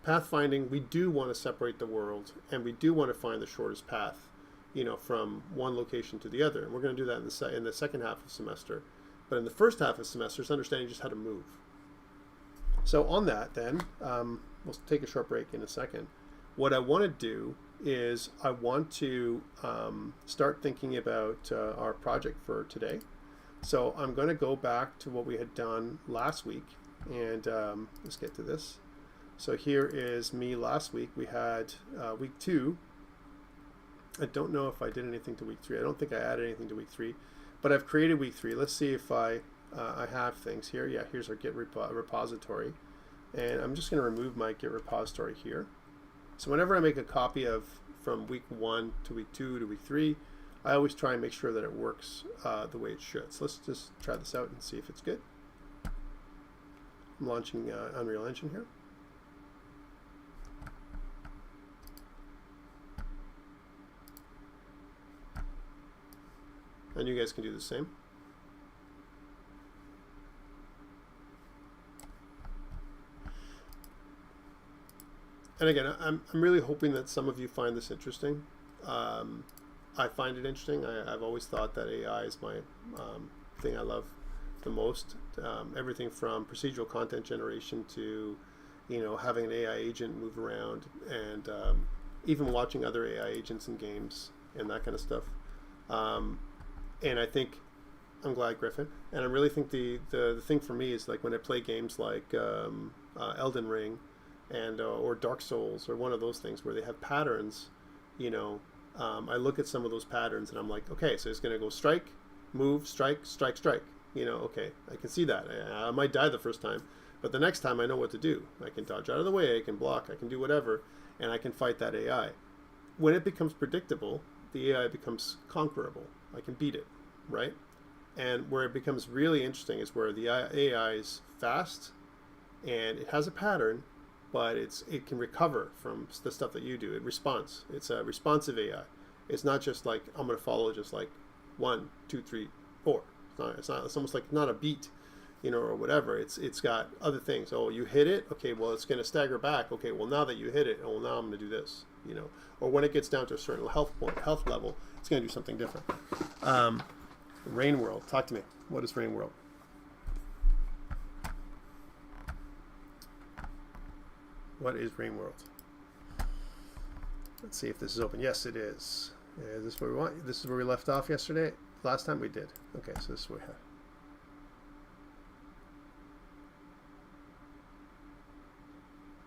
Pathfinding, we do want to separate the world, and we do want to find the shortest path, from one location to the other. And we're going to do that in the second half of the semester. But in the first half of the semester, it's understanding just how to move. So on that, then, we'll take a short break in a second. What I want to do is I want to start thinking about our project for today. So I'm going to go back to what we had done last week, and let's get to this. So here is me last week. We had week 2. I don't know if I did anything to week 3. I don't think I added anything to week 3, but I've created week 3. Let's see if I have things here. Yeah, here's our Git repository, and I'm just going to remove my Git repository here. So whenever I make a copy of from week 1 to week 2 to week 3, I always try and make sure that it works the way it should. So let's just try this out and see if it's good. I'm launching Unreal Engine here. And you guys can do the same. And again, I'm really hoping that some of you find this interesting. I find it interesting. I've always thought that AI is my thing I love the most. Everything from procedural content generation to, having an AI agent move around, and even watching other AI agents in games and that kind of stuff. And I think, I'm glad, Griffin, and I really think the thing for me is like when I play games like Elden Ring and or Dark Souls or one of those things where they have patterns, I look at some of those patterns and I'm like, okay, so it's going to go strike, move, strike, strike, strike. Okay, I can see that. I might die the first time, but the next time I know what to do. I can dodge out of the way, I can block, I can do whatever, and I can fight that AI. When it becomes predictable, the AI becomes conquerable. I can beat it, right? And where it becomes really interesting is where the AI is fast and it has a pattern, but it can recover from the stuff that you do. It responds. It's a responsive AI. It's not just like I'm going to follow just like 1, 2, 3, 4. It's not. It's almost like not a beat, or whatever. It's got other things. Oh, you hit it. Okay, well it's going to stagger back. Okay, well now that you hit it, oh, now I'm going to do this. Or when it gets down to a certain health level, it's going to do something different. Rain World. Talk to me. What is Rain World? What is Rain World? Let's see if this is open. Yes, it is. Is this what we want? This is where we left off yesterday. Last time we did. Okay, so this is what we have.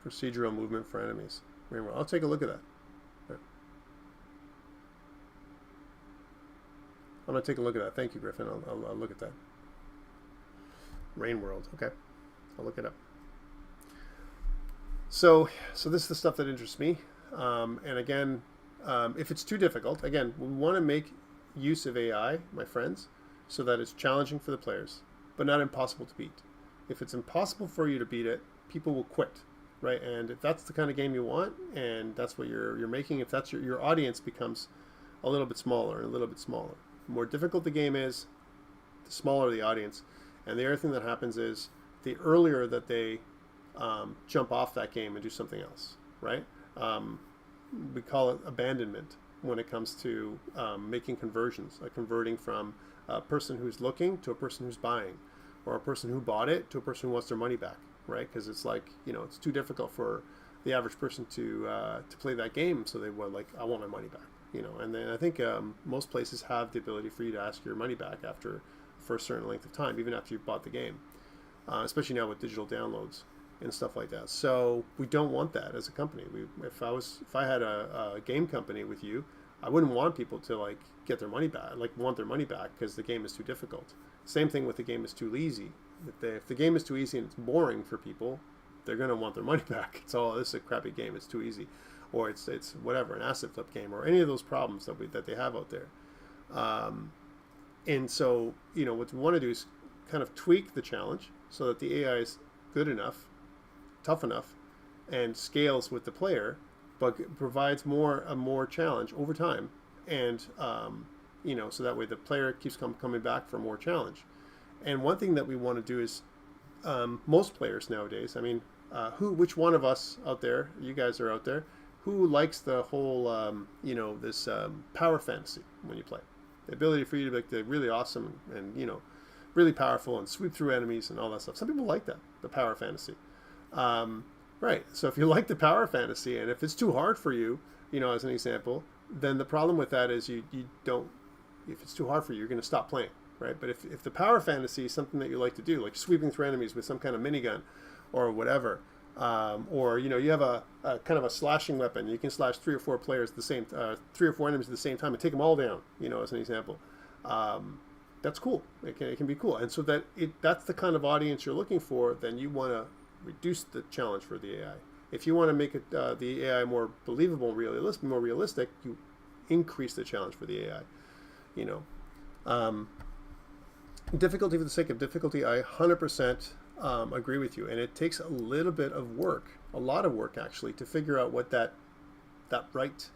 Procedural movement for enemies. Rain World. I'll take a look at that. I'm going to take a look at that. Thank you, Griffin. I'll look at that. Rain World. Okay. I'll look it up. So this is the stuff that interests me. And again, if it's too difficult, again, we want to make use of AI, my friends, so that it's challenging for the players, but not impossible to beat. If it's impossible for you to beat it, people will quit, right? And if that's the kind of game you want, and that's what you're making, if that's your audience becomes a little bit smaller and a little bit smaller. The more difficult the game is, the smaller the audience. And the other thing that happens is the earlier that they jump off that game and do something else, right? We call it abandonment when it comes to making conversions, like converting from a person who's looking to a person who's buying, or a person who bought it to a person who wants their money back, right? Because it's like, it's too difficult for the average person to play that game, so they were like, I want my money back. And then I think most places have the ability for you to ask your money back for a certain length of time, even after you've bought the game, especially now with digital downloads and stuff like that. So we don't want that as a company. If I had a game company with you, I wouldn't want people to like get their money back, like want their money back because the game is too difficult. Same thing with the game is too easy. If the game is too easy and it's boring for people, they're going to want their money back. This is a crappy game. It's too easy, or it's whatever, an asset flip game, or any of those problems that they have out there. And so what we want to do is kind of tweak the challenge so that the AI is good enough, tough enough, and scales with the player, but provides more challenge over time, and so that way the player keeps coming back for more challenge. And one thing that we want to do is most players nowadays, I mean, which one of us out there, you guys are out there, who likes the whole this power fantasy when you play, the ability for you to be really awesome and really powerful and sweep through enemies and all that stuff. Some people like that, the power fantasy. Right. So if you like the power fantasy, and if it's too hard for you, as an example, then the problem with that is you don't, if it's too hard for you, you're going to stop playing, right? But if the power fantasy is something that you like to do, like sweeping through enemies with some kind of minigun or whatever, or you have a kind of a slashing weapon, you can slash 3 or 4 players at the same, 3 or 4 enemies at the same time and take them all down, as an example. That's cool. It can be cool. And so that's the kind of audience you're looking for, then you want to reduce the challenge for the AI. If you want to make it the AI more believable, more realistic, you increase the challenge for the AI. Difficulty for the sake of difficulty, I 100% agree with you, and it takes a little bit of work, a lot of work actually, to figure out what that right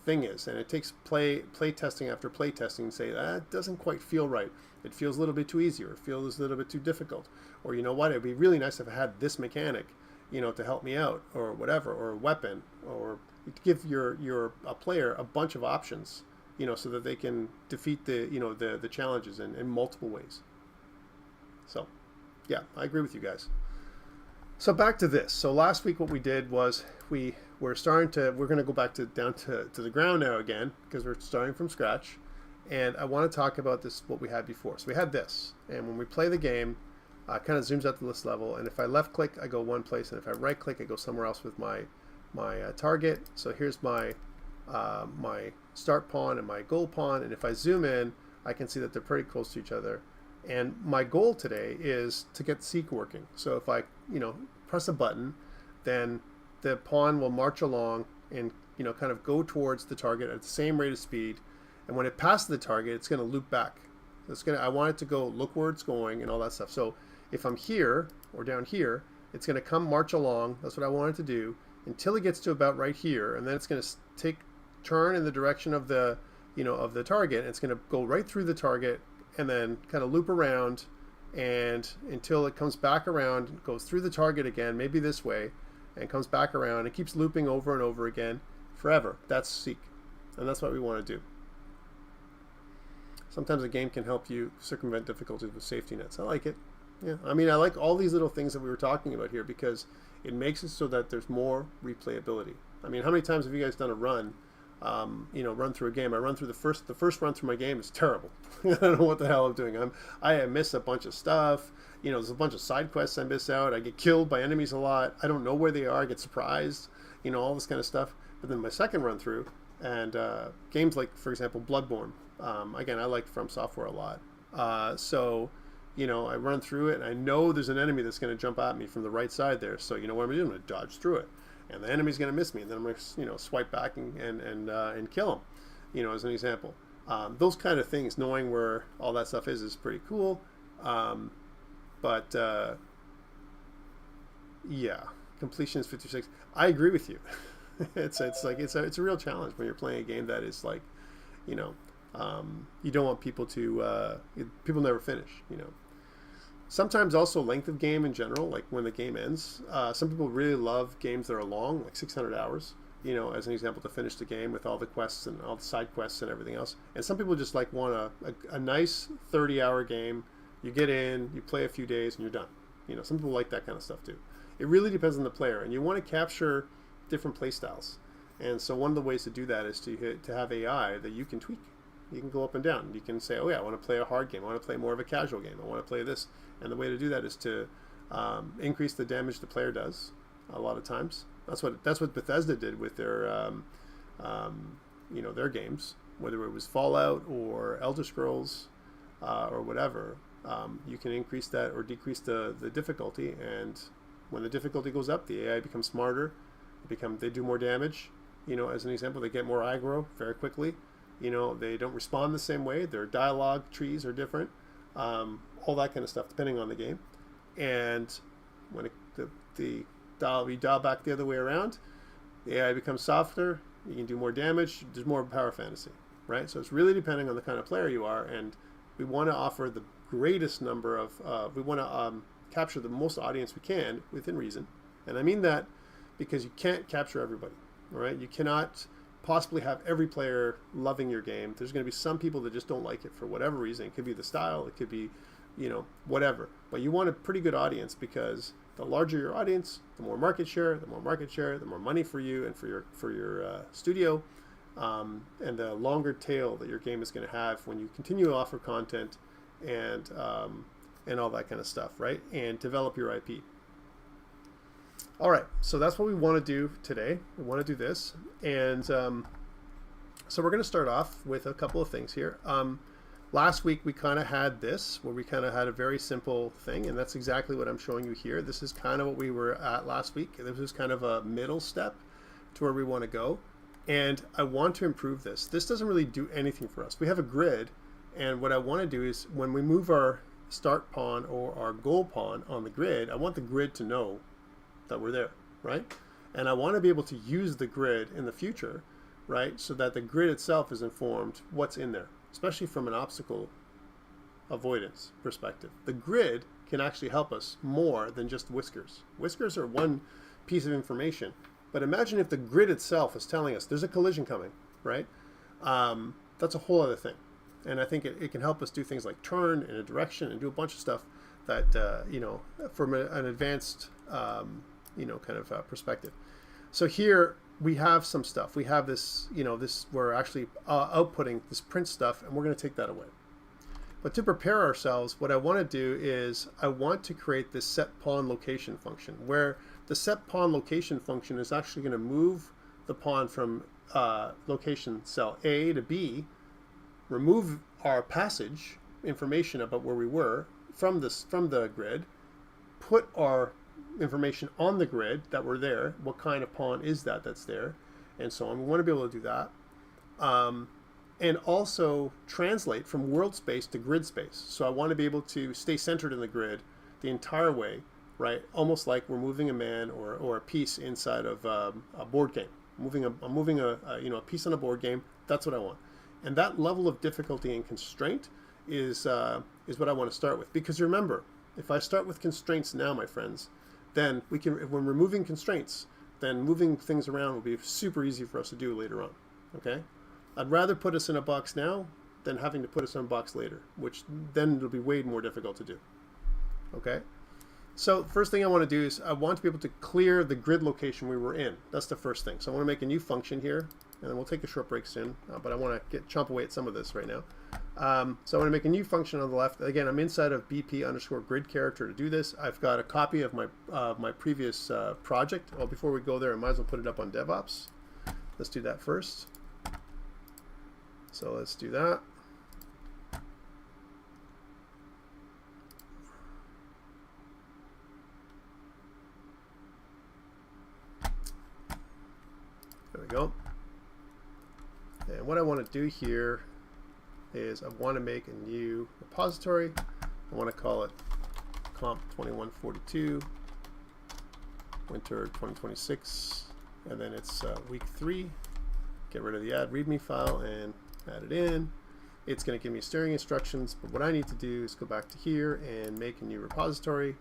thing is, and it takes play testing after play testing to say that doesn't quite feel right. It feels a little bit too easy, or it feels a little bit too difficult, or what, it'd be really nice if I had this mechanic, to help me out, or whatever, or a weapon, or give your player a bunch of options, so that they can defeat the challenges in multiple ways. So, yeah, I agree with you guys. So back to this. So last week what we did was we're going to go back down to the ground now again, because we're starting from scratch. And I want to talk about what we had before. So we had this, and when we play the game, it kind of zooms out to this level, and if I left click, I go one place, and if I right click, I go somewhere else with my target. So here's my start pawn and my goal pawn, and if I zoom in, I can see that they're pretty close to each other. And my goal today is to get Seek working. So if I press a button, then the pawn will march along and kind of go towards the target at the same rate of speed, and when it passes the target, it's going to loop back. I want it to go look where it's going and all that stuff. So if I'm here or down here, it's going to come march along. That's what I want it to do until it gets to about right here, and then it's going to turn in the direction of the of the target, and it's going to go right through the target and then kind of loop around, and until it comes back around, goes through the target again, maybe this way, and comes back around. It keeps looping over and over again forever. That's Seek, and that's what we want to do. Sometimes a game can help you circumvent difficulties with safety nets. I like it. Yeah, I mean, I like all these little things that we were talking about here because it makes it so that there's more replayability. I mean, how many times have you guys done a run? Run through a game. I run through the first run through my game is terrible. I don't know what the hell I'm doing. I miss a bunch of stuff. There's a bunch of side quests I miss out. I get killed by enemies a lot. I don't know where they are. I get surprised. All this kind of stuff. But then my second run through, and games like, for example, Bloodborne. Again, I like From Software a lot. So I run through it, and I know there's an enemy that's going to jump at me from the right side there. So what I'm going to do? I'm going to dodge through it. And the enemy's going to miss me, and then I'm going to swipe back and kill him, as an example. Those kind of things, knowing where all that stuff is pretty cool. Yeah, completion is 56. I agree with you. It's a real challenge when you're playing a game that is like, you don't want people to people never finish. Sometimes also length of game in general, like when the game ends. Some people really love games that are long, like 600 hours, as an example, to finish the game with all the quests and all the side quests and everything else. And some people just want a nice 30-hour game. You get in, you play a few days, and you're done. Some people like that kind of stuff too. It really depends on the player, and you want to capture different play styles. And so one of the ways to do that is to have AI that you can tweak. You can go up and down. You can say, oh yeah, I want to play a hard game. I want to play more of a casual game. I want to play this. And the way to do that is to increase the damage the player does a lot of times. That's what Bethesda did with their their games, whether it was Fallout or Elder Scrolls or whatever. You can increase that or decrease the difficulty, and when the difficulty goes up, the AI becomes smarter. They do more damage. As an example, they get more aggro very quickly. They don't respond the same way. Their dialogue trees are different. All that kind of stuff, depending on the game. And when we dial back the other way around, the AI becomes softer. You can do more damage. There's more power fantasy, right? So it's really depending on the kind of player you are, and we want to offer the greatest number of. We want to capture the most audience we can within reason, and I mean that because you can't capture everybody, right? You cannot possibly have every player loving your game. There's going to be some people that just don't like it for whatever reason. It could be the style, it could be, whatever. But you want a pretty good audience, because the larger your audience, the more market share, the more money for you and for your studio, and the longer tail that your game is going to have when you continue to offer content and all that kind of stuff, right? And develop your IP. All right, so that's what we want to do today. We want to do this, and so we're going to start off with a couple of things here. Last week we kind of had this, where we kind of had a very simple thing, and that's exactly what I'm showing you here. This is kind of what we were at last week. This is kind of a middle step to where we want to go, and I want to improve this. This doesn't really do anything for us. We have a grid, and what I want to do is when we move our start pawn or our goal pawn on the grid, I want the grid to know that we're there, right? And I want to be able to use the grid in the future, right? So that the grid itself is informed what's in there, especially from an obstacle avoidance perspective. The grid can actually help us more than just whiskers. Whiskers are one piece of information, but imagine if the grid itself is telling us there's a collision coming, right? That's a whole other thing. And I think it can help us do things like turn in a direction and do a bunch of stuff that, from an advanced kind of perspective. So here we have some stuff. We have this, we're actually outputting this print stuff, and we're going to take that away. But to prepare ourselves, what I want to do is I want to create this set pawn location function, where the set pawn location function is actually going to move the pawn from location cell A to B, remove our passage information about where we were from the grid, put our information on the grid that we're there, what kind of pawn is that's there, and so on. We want to be able to do that, and also translate from world space to grid space. So I want to be able to stay centered in the grid the entire way, right? Almost like we're moving a man or a piece inside of a board game. I'm moving a piece on a board game. That's what I want, and that level of difficulty and constraint is what I want to start with. Because remember, if I start with constraints now, my friends, then when we're moving constraints, then moving things around will be super easy for us to do later on, okay? I'd rather put us in a box now than having to put us in a box later, which then it'll be way more difficult to do, okay? So first thing I want to do is I want to be able to clear the grid location we were in. That's the first thing. So I want to make a new function here, and then we'll take a short break soon, but I want to chomp away at some of this right now. So I want to make a new function on the left. Again, I'm inside of BP_grid character to do this. I've got a copy of my previous project. Well, before we go there, I might as well put it up on DevOps. Let's do that first. So let's do that. There we go. And what I want to do here is I want to make a new repository. I want to call it COMP2142 winter 2026, and then it's week 3. Get rid of the add readme file and add it in. It's going to give me steering instructions, but what I need to do is go back to here and make a new repository.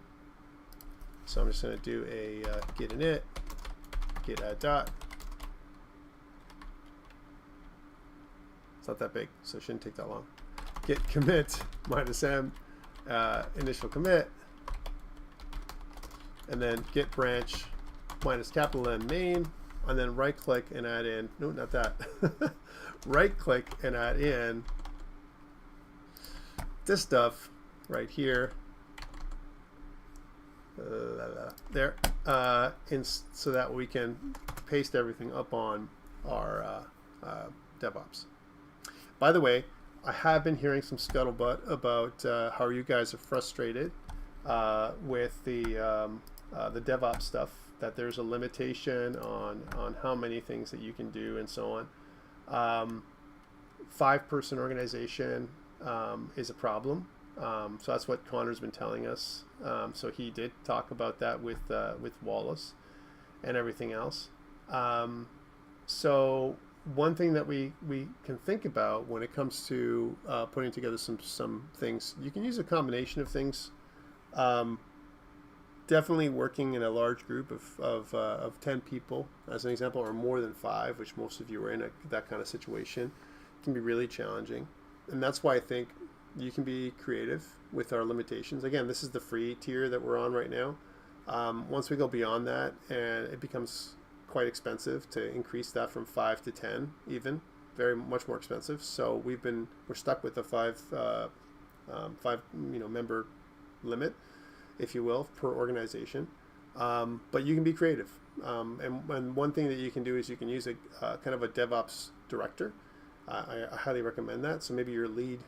So I'm just going to do a git init, git add dot. It's not that big, so it shouldn't take that long. Git commit -m, initial commit, and then git branch -M main, and then right click and add in, no, not that. Right click and add in this stuff right here. There, so that we can paste everything up on our DevOps. By the way, I have been hearing some scuttlebutt about how you guys are frustrated with the DevOps stuff, that there's a limitation on how many things that you can do and so on. 5-person organization is a problem. So that's what Connor's been telling us. So he did talk about that with Wallace and everything else. So one thing that we can think about when it comes to putting together some things, you can use a combination of things. Definitely working in a large group of 10 people, as an example, or more than 5, which most of you are in that kind of situation, can be really challenging. And that's why I think you can be creative with our limitations. Again, this is the free tier that we're on right now. Once we go beyond that, and it becomes quite expensive to increase that from 5 to 10, even very much more expensive. So we're stuck with the 5 member limit, if you will, per organization. But you can be creative. And one thing that you can do is you can use a kind of a DevOps director. I highly recommend that. So maybe your lead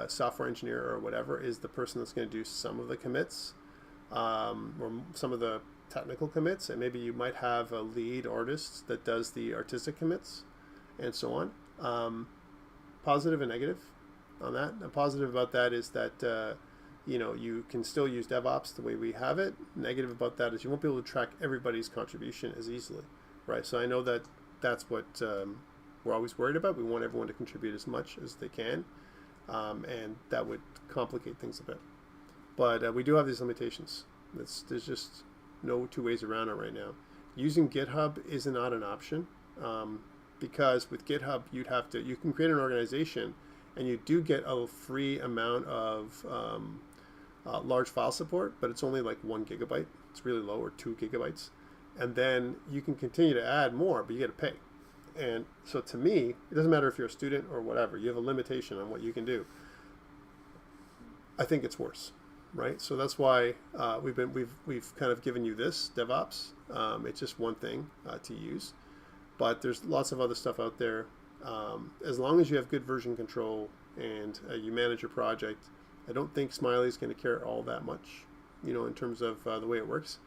software engineer or whatever is the person that's going to do some of the commits, or some of the technical commits, and maybe you might have a lead artist that does the artistic commits, and so on. Positive and negative on that. A positive about that is that you can still use DevOps the way we have it. Negative about that is you won't be able to track everybody's contribution as easily, right? So I know that that's what we're always worried about. We want everyone to contribute as much as they can, and that would complicate things a bit. But we do have these limitations. There's just no two ways around it right now. Using GitHub is not an option, because with GitHub you can create an organization, and you do get a free amount of large file support, but it's only like 1 gigabyte. It's really low, or 2 gigabytes. And then you can continue to add more, but you get to pay. And so to me, it doesn't matter if you're a student or whatever, you have a limitation on what you can do. I think it's worse, right? So that's why we've kind of given you this DevOps. It's just one thing to use, but there's lots of other stuff out there. As long as you have good version control and you manage your project, I don't think Smiley's going to care all that much, in terms of the way it works.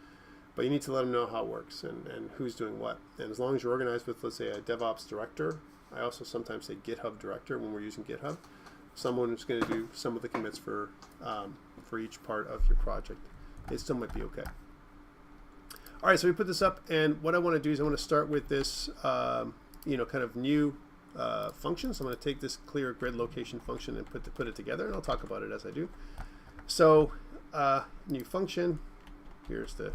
But you need to let them know how it works and who's doing what. And as long as you're organized with, let's say, a DevOps director, I also sometimes say GitHub director when we're using GitHub, someone who's going to do some of the commits for each part of your project, it still might be okay. All right, so we put this up, and what I want to do is I want to start with this, kind of new function. So I'm going to take this clear grid location function and put it together, and I'll talk about it as I do. So new function, here's the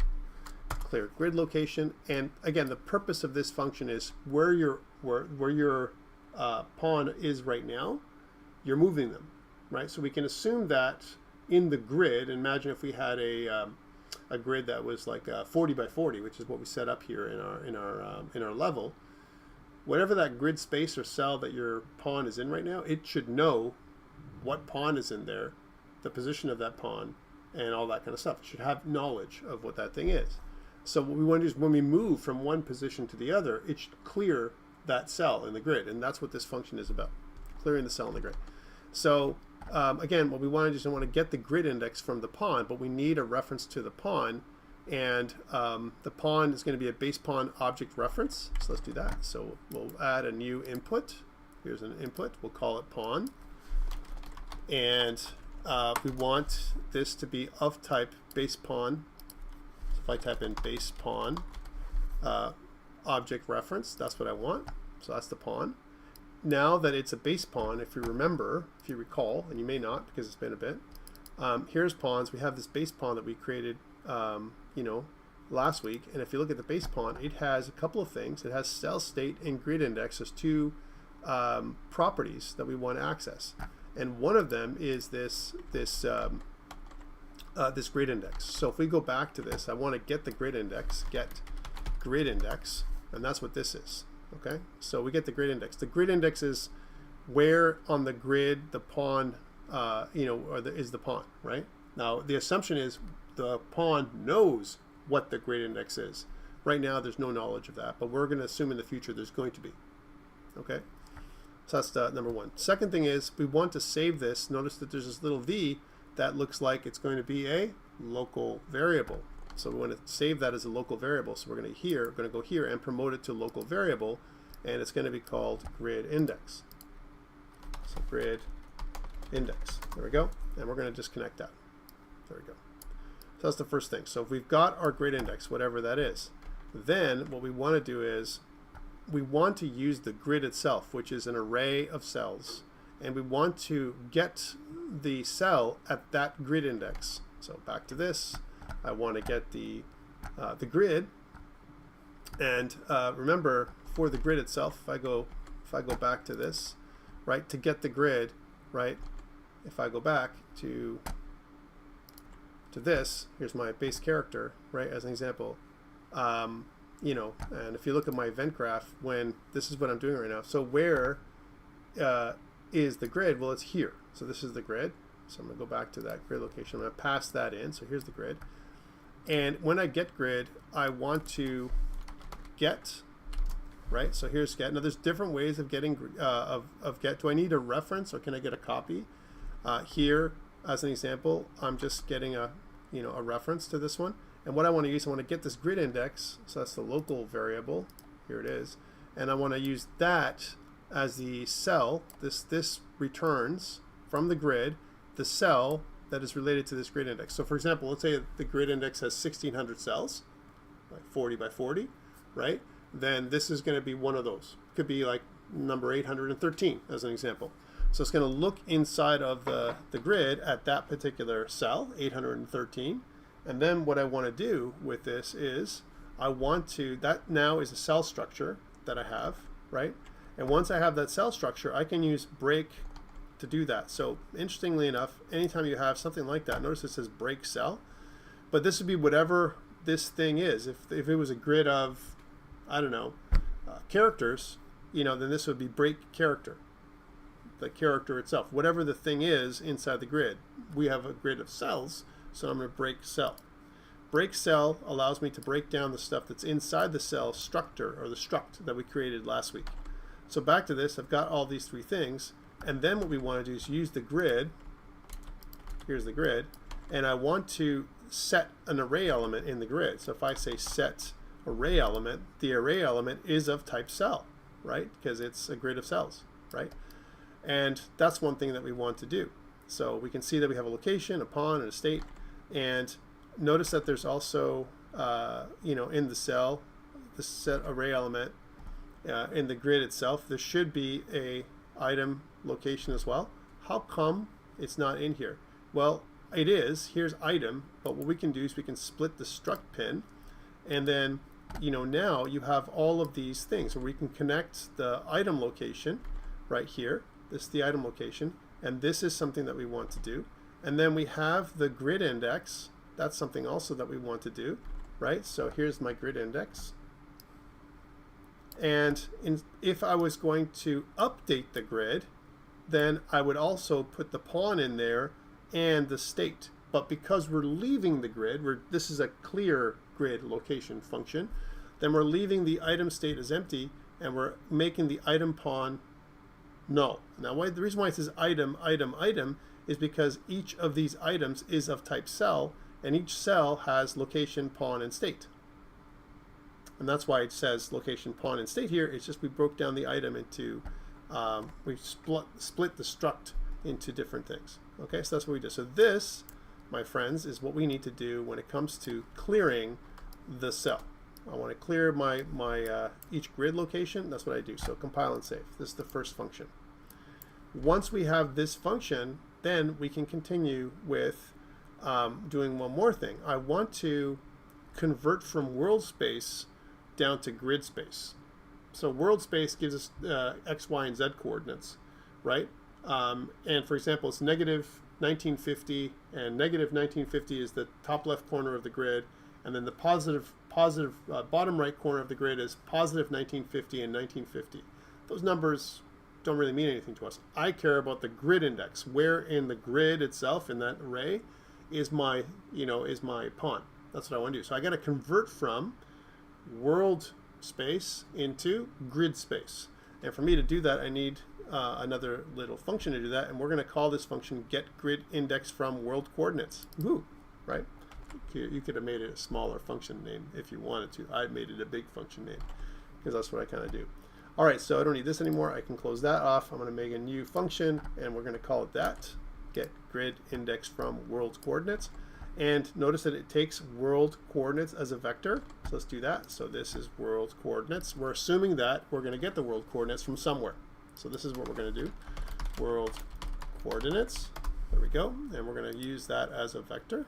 clear grid location, and again, the purpose of this function is where your pawn is right now, you're moving them, right? So we can assume that in the grid, imagine if we had a grid that was like 40 by 40, which is what we set up here in our level. Whatever that grid space or cell that your pawn is in right now, it should know what pawn is in there, the position of that pawn, and all that kind of stuff. It should have knowledge of what that thing is. So what we want to do is when we move from one position to the other, it should clear that cell in the grid, and that's what this function is about, clearing the cell in the grid. So again, what we want to do is we want to get the grid index from the pawn, but we need a reference to the pawn, and the pawn is going to be a base pawn object reference. So let's do that. So we'll add a new input. Here's an input. We'll call it pawn, and we want this to be of type base pawn. So if I type in base pawn object reference, that's what I want. So that's the pawn. Now that it's a base pawn, if you recall, and you may not because it's been a bit, here's pawns. We have this base pawn that we created, last week. And if you look at the base pawn, it has a couple of things. It has cell state and grid index as two properties that we want to access. And one of them is this grid index. So if we go back to this, I want to get the grid index, And that's what this is. Okay, so we get the grid index. The grid index is where on the grid the pawn, is the pawn, right? Now, the assumption is the pawn knows what the grid index is. Right now, there's no knowledge of that, but we're going to assume in the future there's going to be. Okay, so that's number one. Second thing is we want to save this. Notice that there's this little v that looks like it's going to be a local variable. So we want to save that as a local variable. So we're going to go here and promote it to local variable, and it's going to be called grid index. So grid index. There we go. And we're going to disconnect that. There we go. So that's the first thing. So if we've got our grid index, whatever that is, then what we want to do is we want to use the grid itself, which is an array of cells, and we want to get the cell at that grid index. So back to this, I want to get the grid, and remember, for the grid itself, if I go back to this, right, to get the grid, right, if I go back to this, here's my base character, right, as an example, and if you look at my event graph, when this is what I'm doing right now. So where is the grid? Well, it's here. So this is the grid. So I'm going to go back to that grid location. I'm going to pass that in. So here's the grid. And when I get grid, I want to get, right? So here's get. Now there's different ways of getting of get. Do I need a reference or can I get a copy? Here, as an example, I'm just getting a reference to this one. And what I want to use, I want to get this grid index. So that's the local variable. Here it is. And I want to use that as the cell. This returns from the grid the cell that is related to this grid index. So for example, let's say the grid index has 1600 cells, like 40 by 40, right? Then this is going to be one of those. It could be like number 813 as an example. So it's going to look inside of the grid at that particular cell, 813. And then what I want to do with this is that now is a cell structure that I have, right? And once I have that cell structure, I can use break to do that. So interestingly enough, anytime you have something like that, notice it says break cell, but this would be whatever this thing is. If it was a grid of, I don't know, characters, then this would be break character, the character itself, whatever the thing is inside the grid. We have a grid of cells, so I'm going to break cell. Break cell allows me to break down the stuff that's inside the cell structure, or the struct that we created last week. So back to this, I've got all these three things. And then what we want to do is use the grid. Here's the grid. And I want to set an array element in the grid. So if I say set array element, the array element is of type cell, right? Because it's a grid of cells, right? And that's one thing that we want to do. So we can see that we have a location, a pawn, and a state. And notice that there's also, in the cell, the set array element in the grid itself, there should be a item location as well. How come it's not in here? Well, it is. Here's item, but what we can do is we can split the struct pin, and then now you have all of these things where we can connect the item location right here. This is the item location, and this is something that we want to do. And then we have the grid index. That's something also that we want to do, right? So here's my grid index. And if I was going to update the grid, then I would also put the pawn in there and the state. But because we're leaving the grid, this is a clear grid location function, then we're leaving the item state as empty, and we're making the item pawn null. Now, the reason why it says item, item, item is because each of these items is of type cell, and each cell has location, pawn, and state. And that's why it says location, pawn, and state here. It's just we broke down the item into, we split the struct into different things. Okay, so that's what we did. So this, my friends, is what we need to do when it comes to clearing the cell. I want to clear my each grid location. That's what I do. So compile and save. This is the first function. Once we have this function, then we can continue with doing one more thing. I want to convert from world space down to grid space. So world space gives us x, y, and z coordinates, right? And for example, it's negative 1950, and negative 1950 is the top left corner of the grid, And then the positive bottom right corner of the grid is positive 1950 and 1950. Those numbers don't really mean anything to us. I care about the grid index. Where in the grid itself, in that array, is my pawn. That's what I want to do. So I got to convert from world space into grid space. And for me to do that, I need another little function to do that. And we're going to call this function get grid index from world coordinates. Woo, right? You could have made it a smaller function name if you wanted to. I made it a big function name because that's what I kind of do. All right, so I don't need this anymore. I can close that off. I'm going to make a new function, and we're going to call it that, get grid index from world coordinates. And notice that it takes world coordinates as a vector. So let's do that. So this is world coordinates. We're assuming that we're going to get the world coordinates from somewhere. So this is what we're going to do. World coordinates. There we go. And we're going to use that as a vector.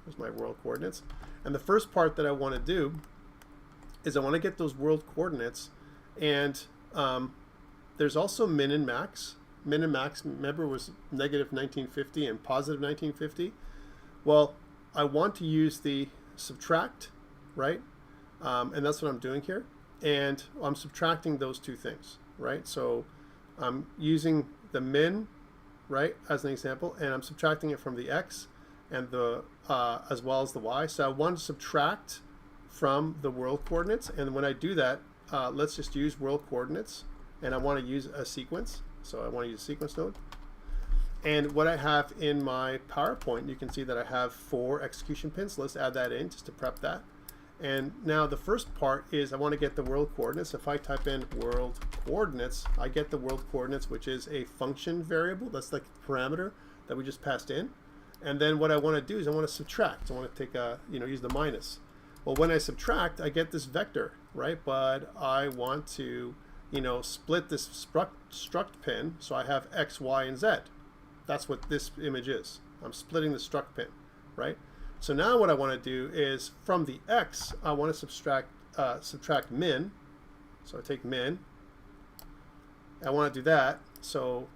There's my world coordinates. And the first part that I want to do is I want to get those world coordinates. And there's also min and max. Min and max, remember, was negative 1950 and positive 1950. Well, I want to use the subtract, right? And that's what I'm doing here. And I'm subtracting those two things, right? So I'm using the min, right, as an example, and I'm subtracting it from the x and the as well as the y. So I want to subtract from the world coordinates. And when I do that, let's just use world coordinates. And I want to use a sequence. So I want to use a sequence node. And what I have in my PowerPoint, you can see that I have 4 execution pins. So let's add that in just to prep that. And now the first part is I want to get the world coordinates. If I type in world coordinates, I get the world coordinates, which is a function variable. That's like the parameter that we just passed in. And then what I want to do is I want to subtract. I want to take use the minus. Well, when I subtract, I get this vector, right? But I want to, split this struct pin. So I have X, Y, and Z. That's what this image is. I'm splitting the struct pin, right? So now what I want to do is from the X, I want to subtract min. So I take min. I want to do that. So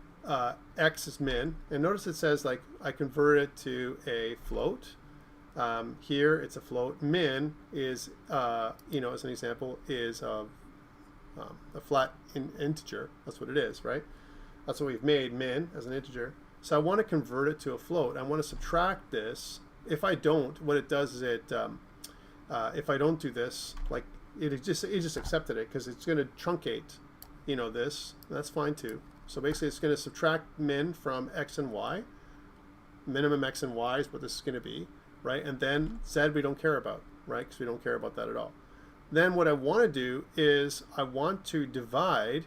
X is min. And notice it says like I convert it to a float. Here it's a float. Min is, as an example, is a flat integer. That's what it is, right? That's what we've made, min, as an integer. So I want to convert it to a float. I want to subtract this. If I don't, what it does is if I don't do this, like it just accepted it because it's going to truncate, this. That's fine too. So basically, it's going to subtract min from x and y. Minimum x and y is what this is going to be, right? And then z we don't care about, right? Because we don't care about that at all. Then what I want to do is I want to divide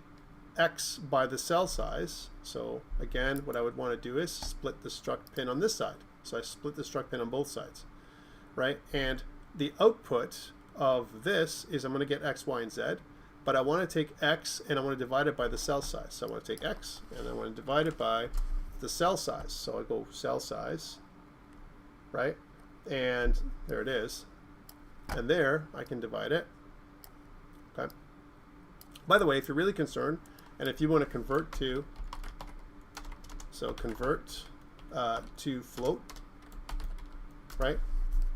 x by the cell size. So again, what I would want to do is split the struct pin on this side. So I split the struct pin on both sides, right? And the output of this is I'm going to get x, y, and z, but I want to take x and I want to divide it by the cell size. So I want to take x and I want to divide it by the cell size. So I go cell size, right? And there it is. And there I can divide it. Okay. By the way, if you're really concerned, and if you want to convert to, to float, right?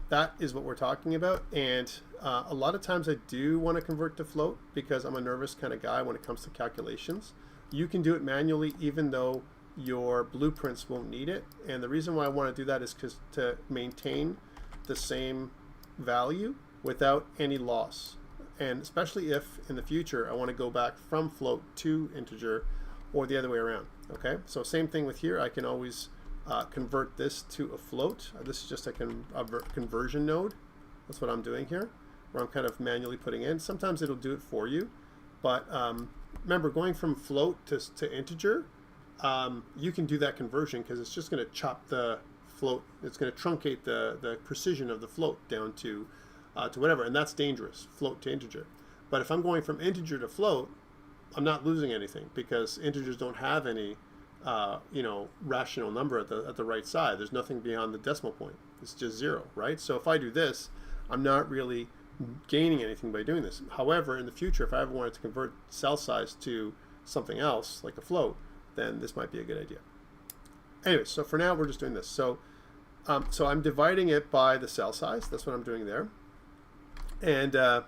That is what we're talking about. And a lot of times I do want to convert to float because I'm a nervous kind of guy when it comes to calculations. You can do it manually even though your blueprints won't need it. And the reason why I want to do that is because to maintain the same value without any loss. And especially if in the future I want to go back from float to integer or the other way around. Okay, so same thing with here. I can always convert this to a float. This is just a conversion node. That's what I'm doing here, where I'm kind of manually putting in. Sometimes it'll do it for you, but remember, going from float to integer, you can do that conversion because it's just going to chop the float. It's going to truncate the precision of the float down to whatever, and that's dangerous, float to integer. But if I'm going from integer to float, I'm not losing anything because integers don't have any rational number at the right side. There's nothing beyond the decimal point. It's just 0, right? So if I do this, I'm not really gaining anything by doing this. However, in the future, if I ever wanted to convert cell size to something else, like a float, then this might be a good idea. Anyway, so for now, we're just doing this. So So I'm dividing it by the cell size. That's what I'm doing there. And let's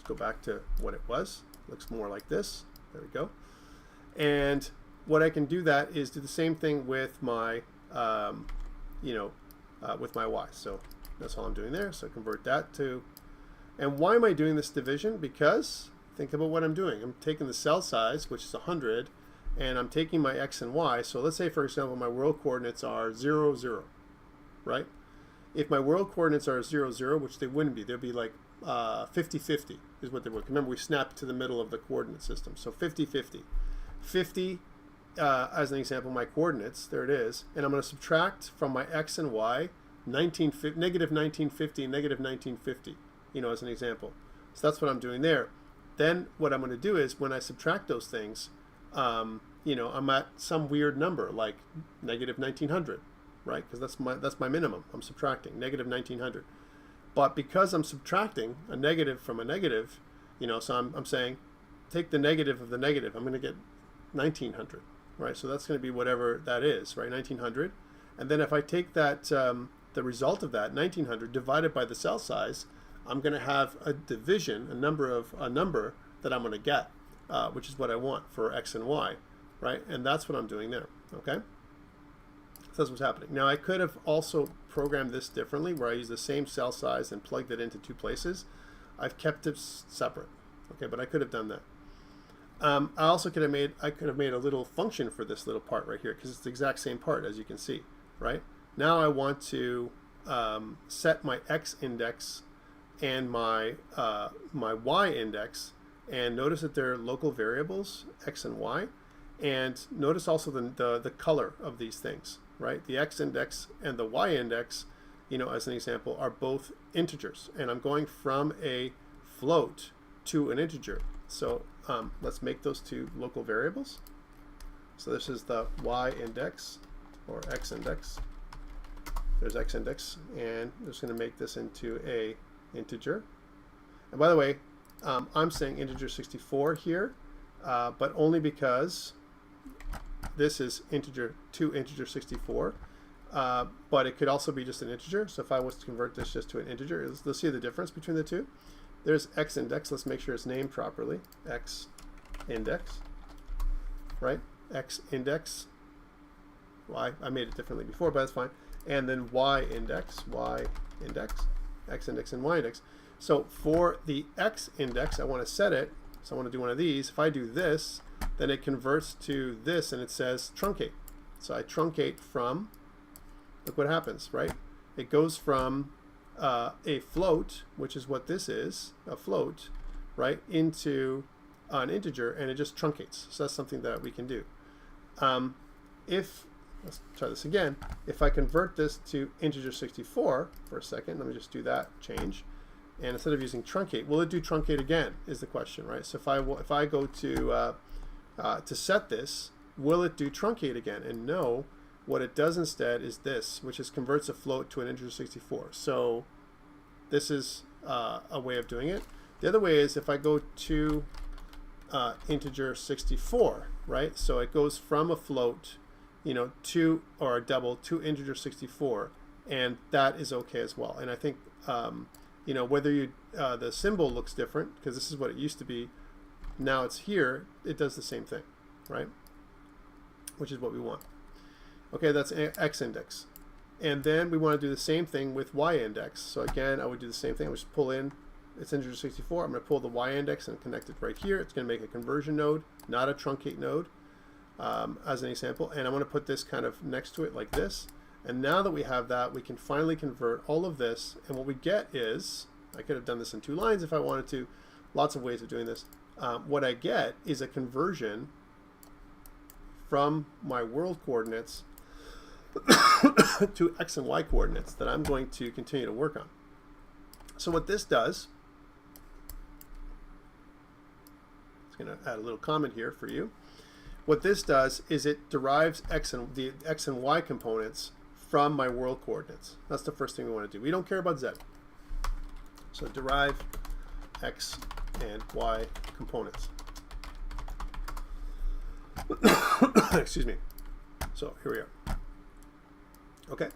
go back to what it was. Looks more like this. There we go. And what I can do that is do the same thing with my, with my y. So that's all I'm doing there. So convert that to, and why am I doing this division? Because think about what I'm doing. I'm taking the cell size, which is 100, and I'm taking my x and y. So let's say, for example, my world coordinates are 0, 0, right? If my world coordinates are 0, 0, which they wouldn't be, they'd be like 50, 50 is what they would. Remember, we snapped to the middle of the coordinate system. So 50, 50. 50, as an example, my coordinates, there it is. And I'm going to subtract from my x and y negative 1950 and negative 1950, as an example. So that's what I'm doing there. Then what I'm going to do is when I subtract those things, I'm at some weird number like negative 1900, right? Because that's my minimum. I'm subtracting negative 1900. But because I'm subtracting a negative from a negative, so I'm saying take the negative of the negative. I'm going to get 1900, right? So that's going to be whatever that is, right? 1900. And then if I take that, the result of that 1900 divided by the cell size, I'm going to have a division, a number that I'm going to get, which is what I want for x and y, right? And that's what I'm doing there, okay? So that's what's happening. Now I could have also programmed this differently, where I use the same cell size and plugged it into two places. I've kept it separate, okay? But I could have done that. I also could have made a little function for this little part right here, because it's the exact same part, as you can see, right? Now I want to set my x index and my y index, and notice that they're local variables, x and y, and notice also the color of these things, right? The x index and the y index, as an example, are both integers, and I'm going from a float to an integer. So let's make those two local variables. So this is the y index or x index. There's x index, and I'm just going to make this into a integer. And by the way, I'm saying integer 64 here, but only because this is integer 64. But it could also be just an integer. So if I was to convert this just to an integer, let's see the difference between the two. There's x index. Let's make sure it's named properly. X index, right? X index. Well, I made it differently before, but that's fine. And then y index, x index and y index. So for the x index, I want to set it. So I want to do one of these. If I do this, then it converts to this, and it says truncate. So I truncate from, look what happens, right? It goes from a float, which is what this is, a float, right, into an integer, and it just truncates. So that's something that we can do. Let's try this again. If I convert this to integer 64 for a second, let me just do that change. And instead of using truncate, will it do truncate again is the question, right? So if I go to set this, will it do truncate again? And no, what it does instead is this, which is converts a float to an integer 64. So this is a way of doing it. The other way is if I go to integer 64, right? So it goes from a float, to, or a double, to integer 64, and that is okay as well. And I think, whether the symbol looks different, because this is what it used to be, now it's here, it does the same thing, right? Which is what we want. Okay, that's x index. And then we want to do the same thing with y index. So again, I would do the same thing. I would just pull in, it's integer 64. I'm going to pull the y index and connect it right here. It's going to make a conversion node, not a truncate node, as an example. And I'm going to put this kind of next to it like this. And now that we have that, we can finally convert all of this. And what we get is, I could have done this in 2 lines if I wanted to, lots of ways of doing this. What I get is a conversion from my world coordinates to x and y coordinates that I'm going to continue to work on. So what this does, I'm going to add a little comment here for you. What this does is it derives the x and y components from my world coordinates. That's the first thing we want to do. We don't care about z. So derive x and y components. Excuse me. So here we are. Okay.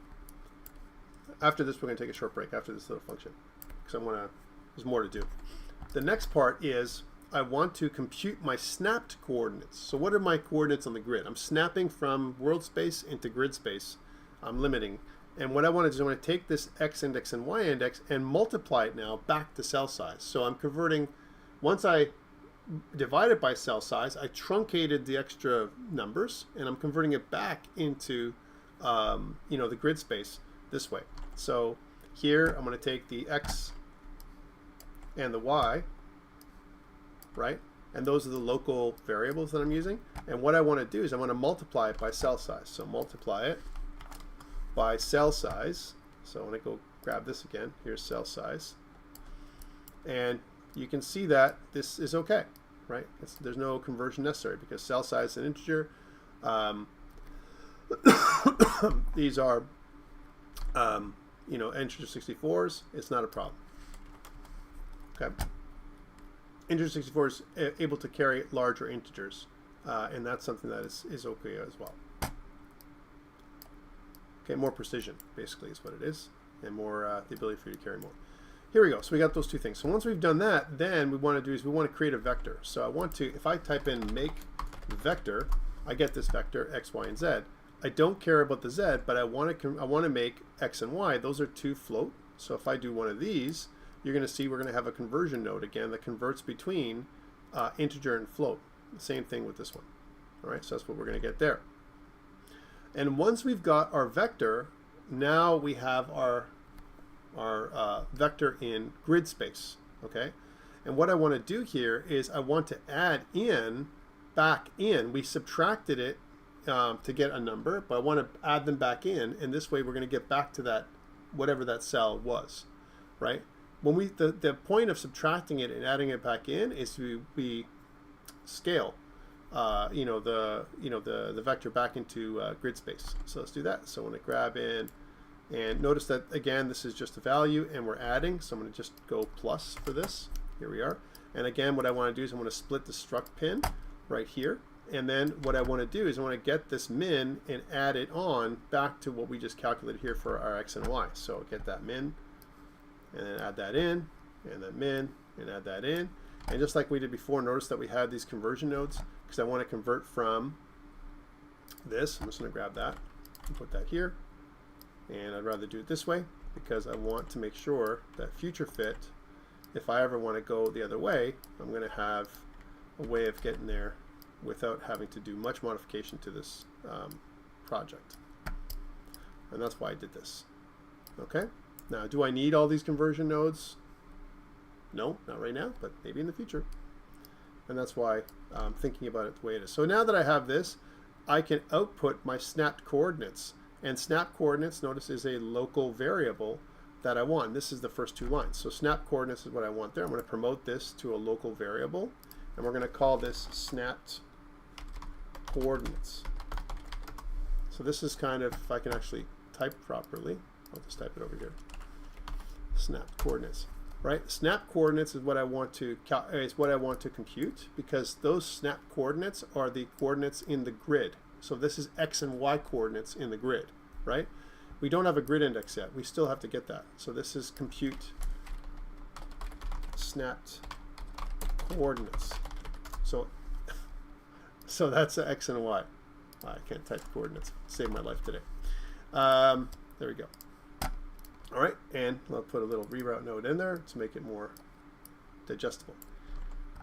After this, we're going to take a short break after this little function because there's more to do. The next part is I want to compute my snapped coordinates. So what are my coordinates on the grid? I'm snapping from world space into grid space. I'm limiting. And what I want to do is I want to take this x index and y index and multiply it now back to cell size. So I'm converting, once I divide it by cell size, I truncated the extra numbers and I'm converting it back into the grid space this way. So here I'm going to take the x and the y, right? And those are the local variables that I'm using. And what I want to do is I want to multiply it by cell size. So multiply it by cell size. So when I go grab this again, here's cell size. And you can see that this is okay, right? There's no conversion necessary because cell size is an integer. These are, integer 64s. It's not a problem. Okay. Integer 64 is able to carry larger integers, and that's something that is okay as well. Okay, more precision, basically, is what it is, and more the ability for you to carry more. Here we go. So we got those two things. So once we've done that, then we want to create a vector. So I want to, if I type in make vector, I get this vector x, y, and z. I don't care about the z, but I want to make x and y. Those are two float. So if I do one of these, you're going to see we're going to have a conversion node again that converts between integer and float. Same thing with this one. All right, so that's what we're going to get there. And once we've got our vector, now we have our vector in grid space. Okay, and what I want to do here is I want to add back in. We subtracted it to get a number, but I want to add them back in, and this way we're going to get back to that whatever that cell was, right? When the point of subtracting it and adding it back in is we scale the vector back into grid space. So let's do that. So I'm going to grab in, and notice that again this is just a value and we're adding, so I'm going to just go plus for this. Here we are. And again what I want to do is I want to split the struct pin right here, and then what I want to do is I want to get this min and add it on back to what we just calculated here for our x and y. So get that min and then add that in, and then min and add that in. And just like we did before, notice that we had these conversion nodes because I want to convert from this. I'm just going to grab that and put that here. And I'd rather do it this way because I want to make sure that future fit, if I ever want to go the other way, I'm going to have a way of getting there without having to do much modification to this project. And that's why I did this. Okay? Now, do I need all these conversion nodes? No, not right now, but maybe in the future. And that's why I'm thinking about it the way it is. So now that I have this, I can output my snapped coordinates. And snap coordinates, notice, is a local variable that I want. This is the first two lines. So snap coordinates is what I want there. I'm going to promote this to a local variable, and we're going to call this snapped coordinates. So this is kind of, if I can actually type properly, I'll just type it over here. Snapped coordinates, right? Snap coordinates is what I want to compute, because those snap coordinates are the coordinates in the grid. So this is x and y coordinates in the grid, right? We don't have a grid index yet. We still have to get that. So this is compute snapped coordinates. So that's x and y. I can't type coordinates. Saved my life today. There we go. All right, and I'll put a little reroute node in there to make it more digestible.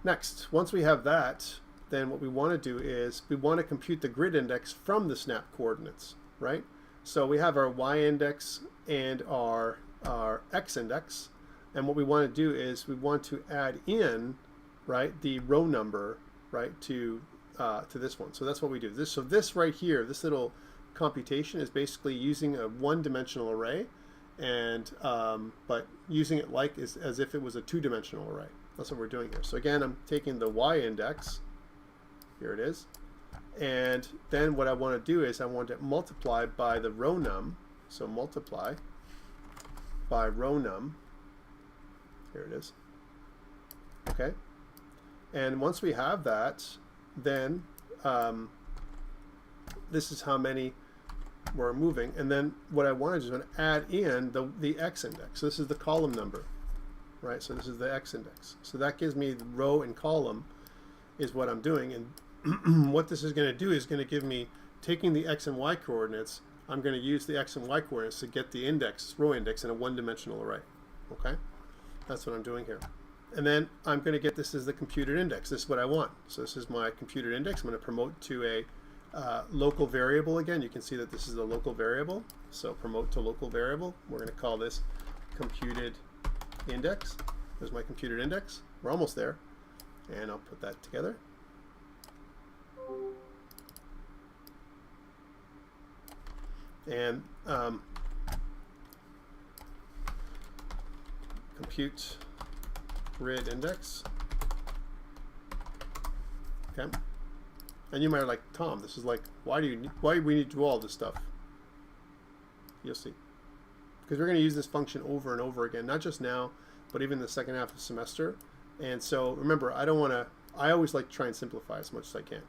Next, once we have that, then what we want to do is we want to compute the grid index from the snap coordinates, right? So we have our y index and our x index, and what we want to do is we want to add in, right, the row number, right, to this one. So that's what we do. So this right here, this little computation is basically using a one-dimensional array, and but using it like as if it was a two-dimensional array. That's what we're doing here. So again, I'm taking the y index. Here it is. And then what I want to do is I want it multiplied by the row num. So multiply by row num. Here it is. Okay. And once we have that, then this is how many we're moving, and then what I want to do is add in the x index. So this is the column number, right? So this is the x index. So that gives me the row and column is what I'm doing, and what this is going to do is going to give me, taking the x and y coordinates, I'm going to use the x and y coordinates to get the index, row index, in a one-dimensional array. Okay, that's what I'm doing here. And then I'm going to get this as the computed index. This is what I want. So this is my computed index. I'm going to promote to a local variable again. You can see that this is a local variable. So promote to local variable. We're going to call this computed index. There's my computed index. We're almost there. And I'll put that together. And compute grid index. Okay. And you might be like, Tom, this is like, why do we need to do all this stuff? You'll see. Because we're going to use this function over and over again, not just now, but even the second half of the semester. And so remember, I always like to try and simplify as much as I can.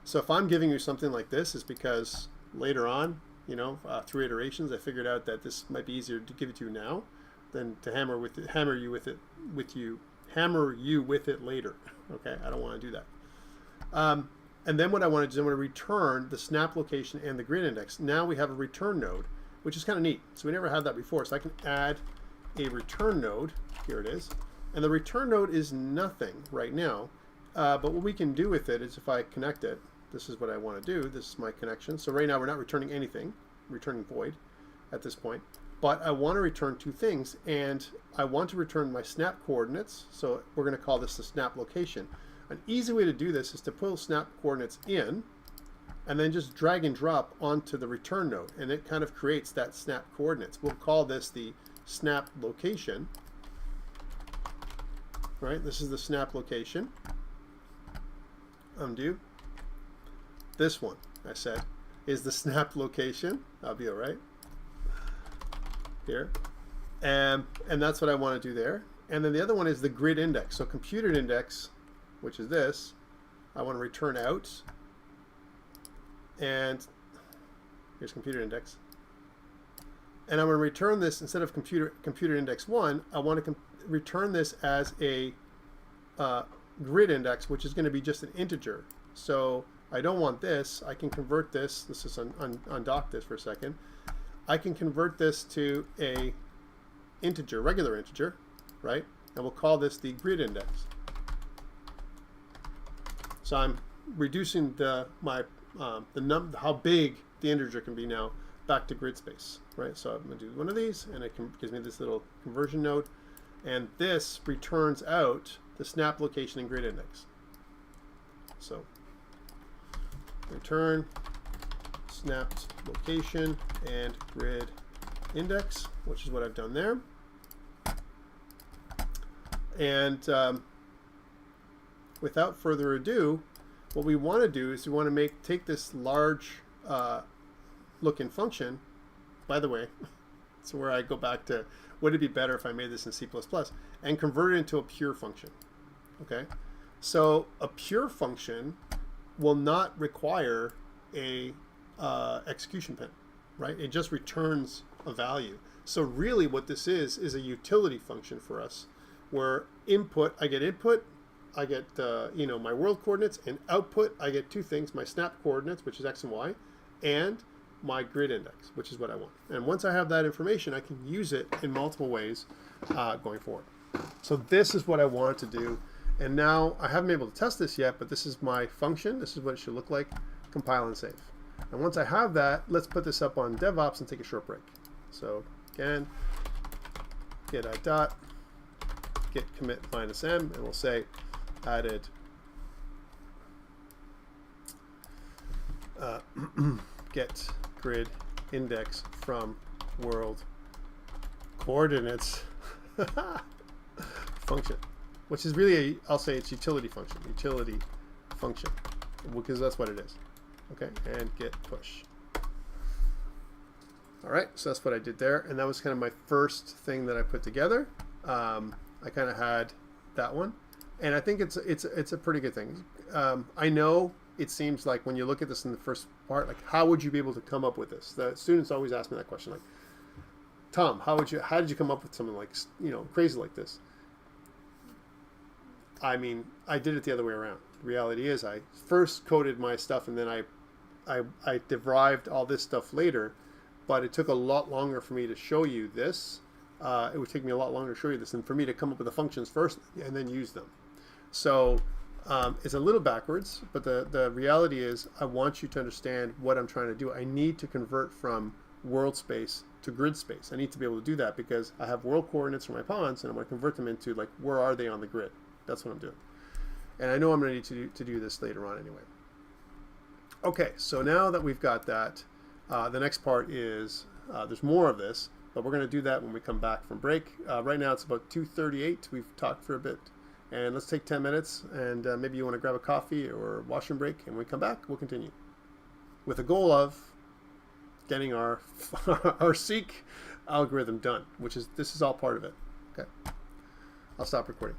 So if I'm giving you something like this, it's because later on, you know, through iterations, I figured out that this might be easier to give it to you now than to hammer you with it later. Okay, I don't want to do that. And then what I want to do is I want to return the snap location and the grid index. Now we have a return node, which is kind of neat. So we never had that before. So I can add a return node. Here it is. And the return node is nothing right now. But what we can do with it is if I connect it, this is what I want to do. This is my connection. So right now we're not returning anything, returning void at this point. But I want to return two things. And I want to return my snap coordinates. So we're going to call this the snap location. An easy way to do this is to pull snap coordinates in and then just drag and drop onto the return node, and it kind of creates that snap coordinates. We'll call this the snap location. Right? This is the snap location. Undo. This one, I said, is the snap location. I'll be all right. Here. And that's what I want to do there. And then the other one is the grid index. So computed index, which is this, I want to return out, and here's computer index, and I'm going to return this instead of computer index 1. I want to return this as a grid index, which is going to be just an integer. So I don't want this. I can convert this. This is undock this for a second. I can convert this to a integer, regular integer, right? And we'll call this the grid index. So I'm reducing how big the integer can be now back to grid space, right? So I'm going to do one of these, and it gives me this little conversion node, and this returns out the snap location and grid index. So return snapped location and grid index, which is what I've done there. And without further ado, what we want to do is we want to take this large looking function. By the way, it's where I go back to, would it be better if I made this in C++ and convert it into a pure function? Okay, so a pure function will not require a execution pin, right? It just returns a value. So really what this is a utility function for us, where I get input, I get my world coordinates, and output I get two things: my snap coordinates, which is x and y, and my grid index, which is what I want. And once I have that information, I can use it in multiple ways going forward. So this is what I wanted to do, and now I haven't been able to test this yet, but this is my function. This is what it should look like. Compile and save. And once I have that, let's put this up on DevOps and take a short break. So again, git dot git commit -m, and we'll say added get grid index from world coordinates function, which is really I'll say it's utility function, because that's what it is. Okay, and git push. All right, so that's what I did there, and that was kind of my first thing that I put together. I kind of had that one, and I think it's a pretty good thing. I know it seems like when you look at this in the first part, like how would you be able to come up with this? The students always ask me that question, like, Tom, how did you come up with something like, crazy like this? I mean, I did it the other way around. The reality is I first coded my stuff and then I derived all this stuff later, but it took a lot longer for me to show you this. It would take me a lot longer to show you this than for me to come up with the functions first and then use them. So it's a little backwards, but the reality is I want you to understand what I'm trying to do. I need to convert from world space to grid space. I need to be able to do that because I have world coordinates for my pawns and I'm going to convert them into like, where are they on the grid? That's what I'm doing. And I know I'm going to need to do this later on anyway. Okay, so now that we've got that, the next part is, there's more of this, but we're going to do that when we come back from break. Right now it's about 2:38. We've talked for a bit. And let's take 10 minutes, and maybe you want to grab a coffee or washroom break, and when we come back, we'll continue. With the goal of getting our seek algorithm done, this is all part of it. Okay, I'll stop recording.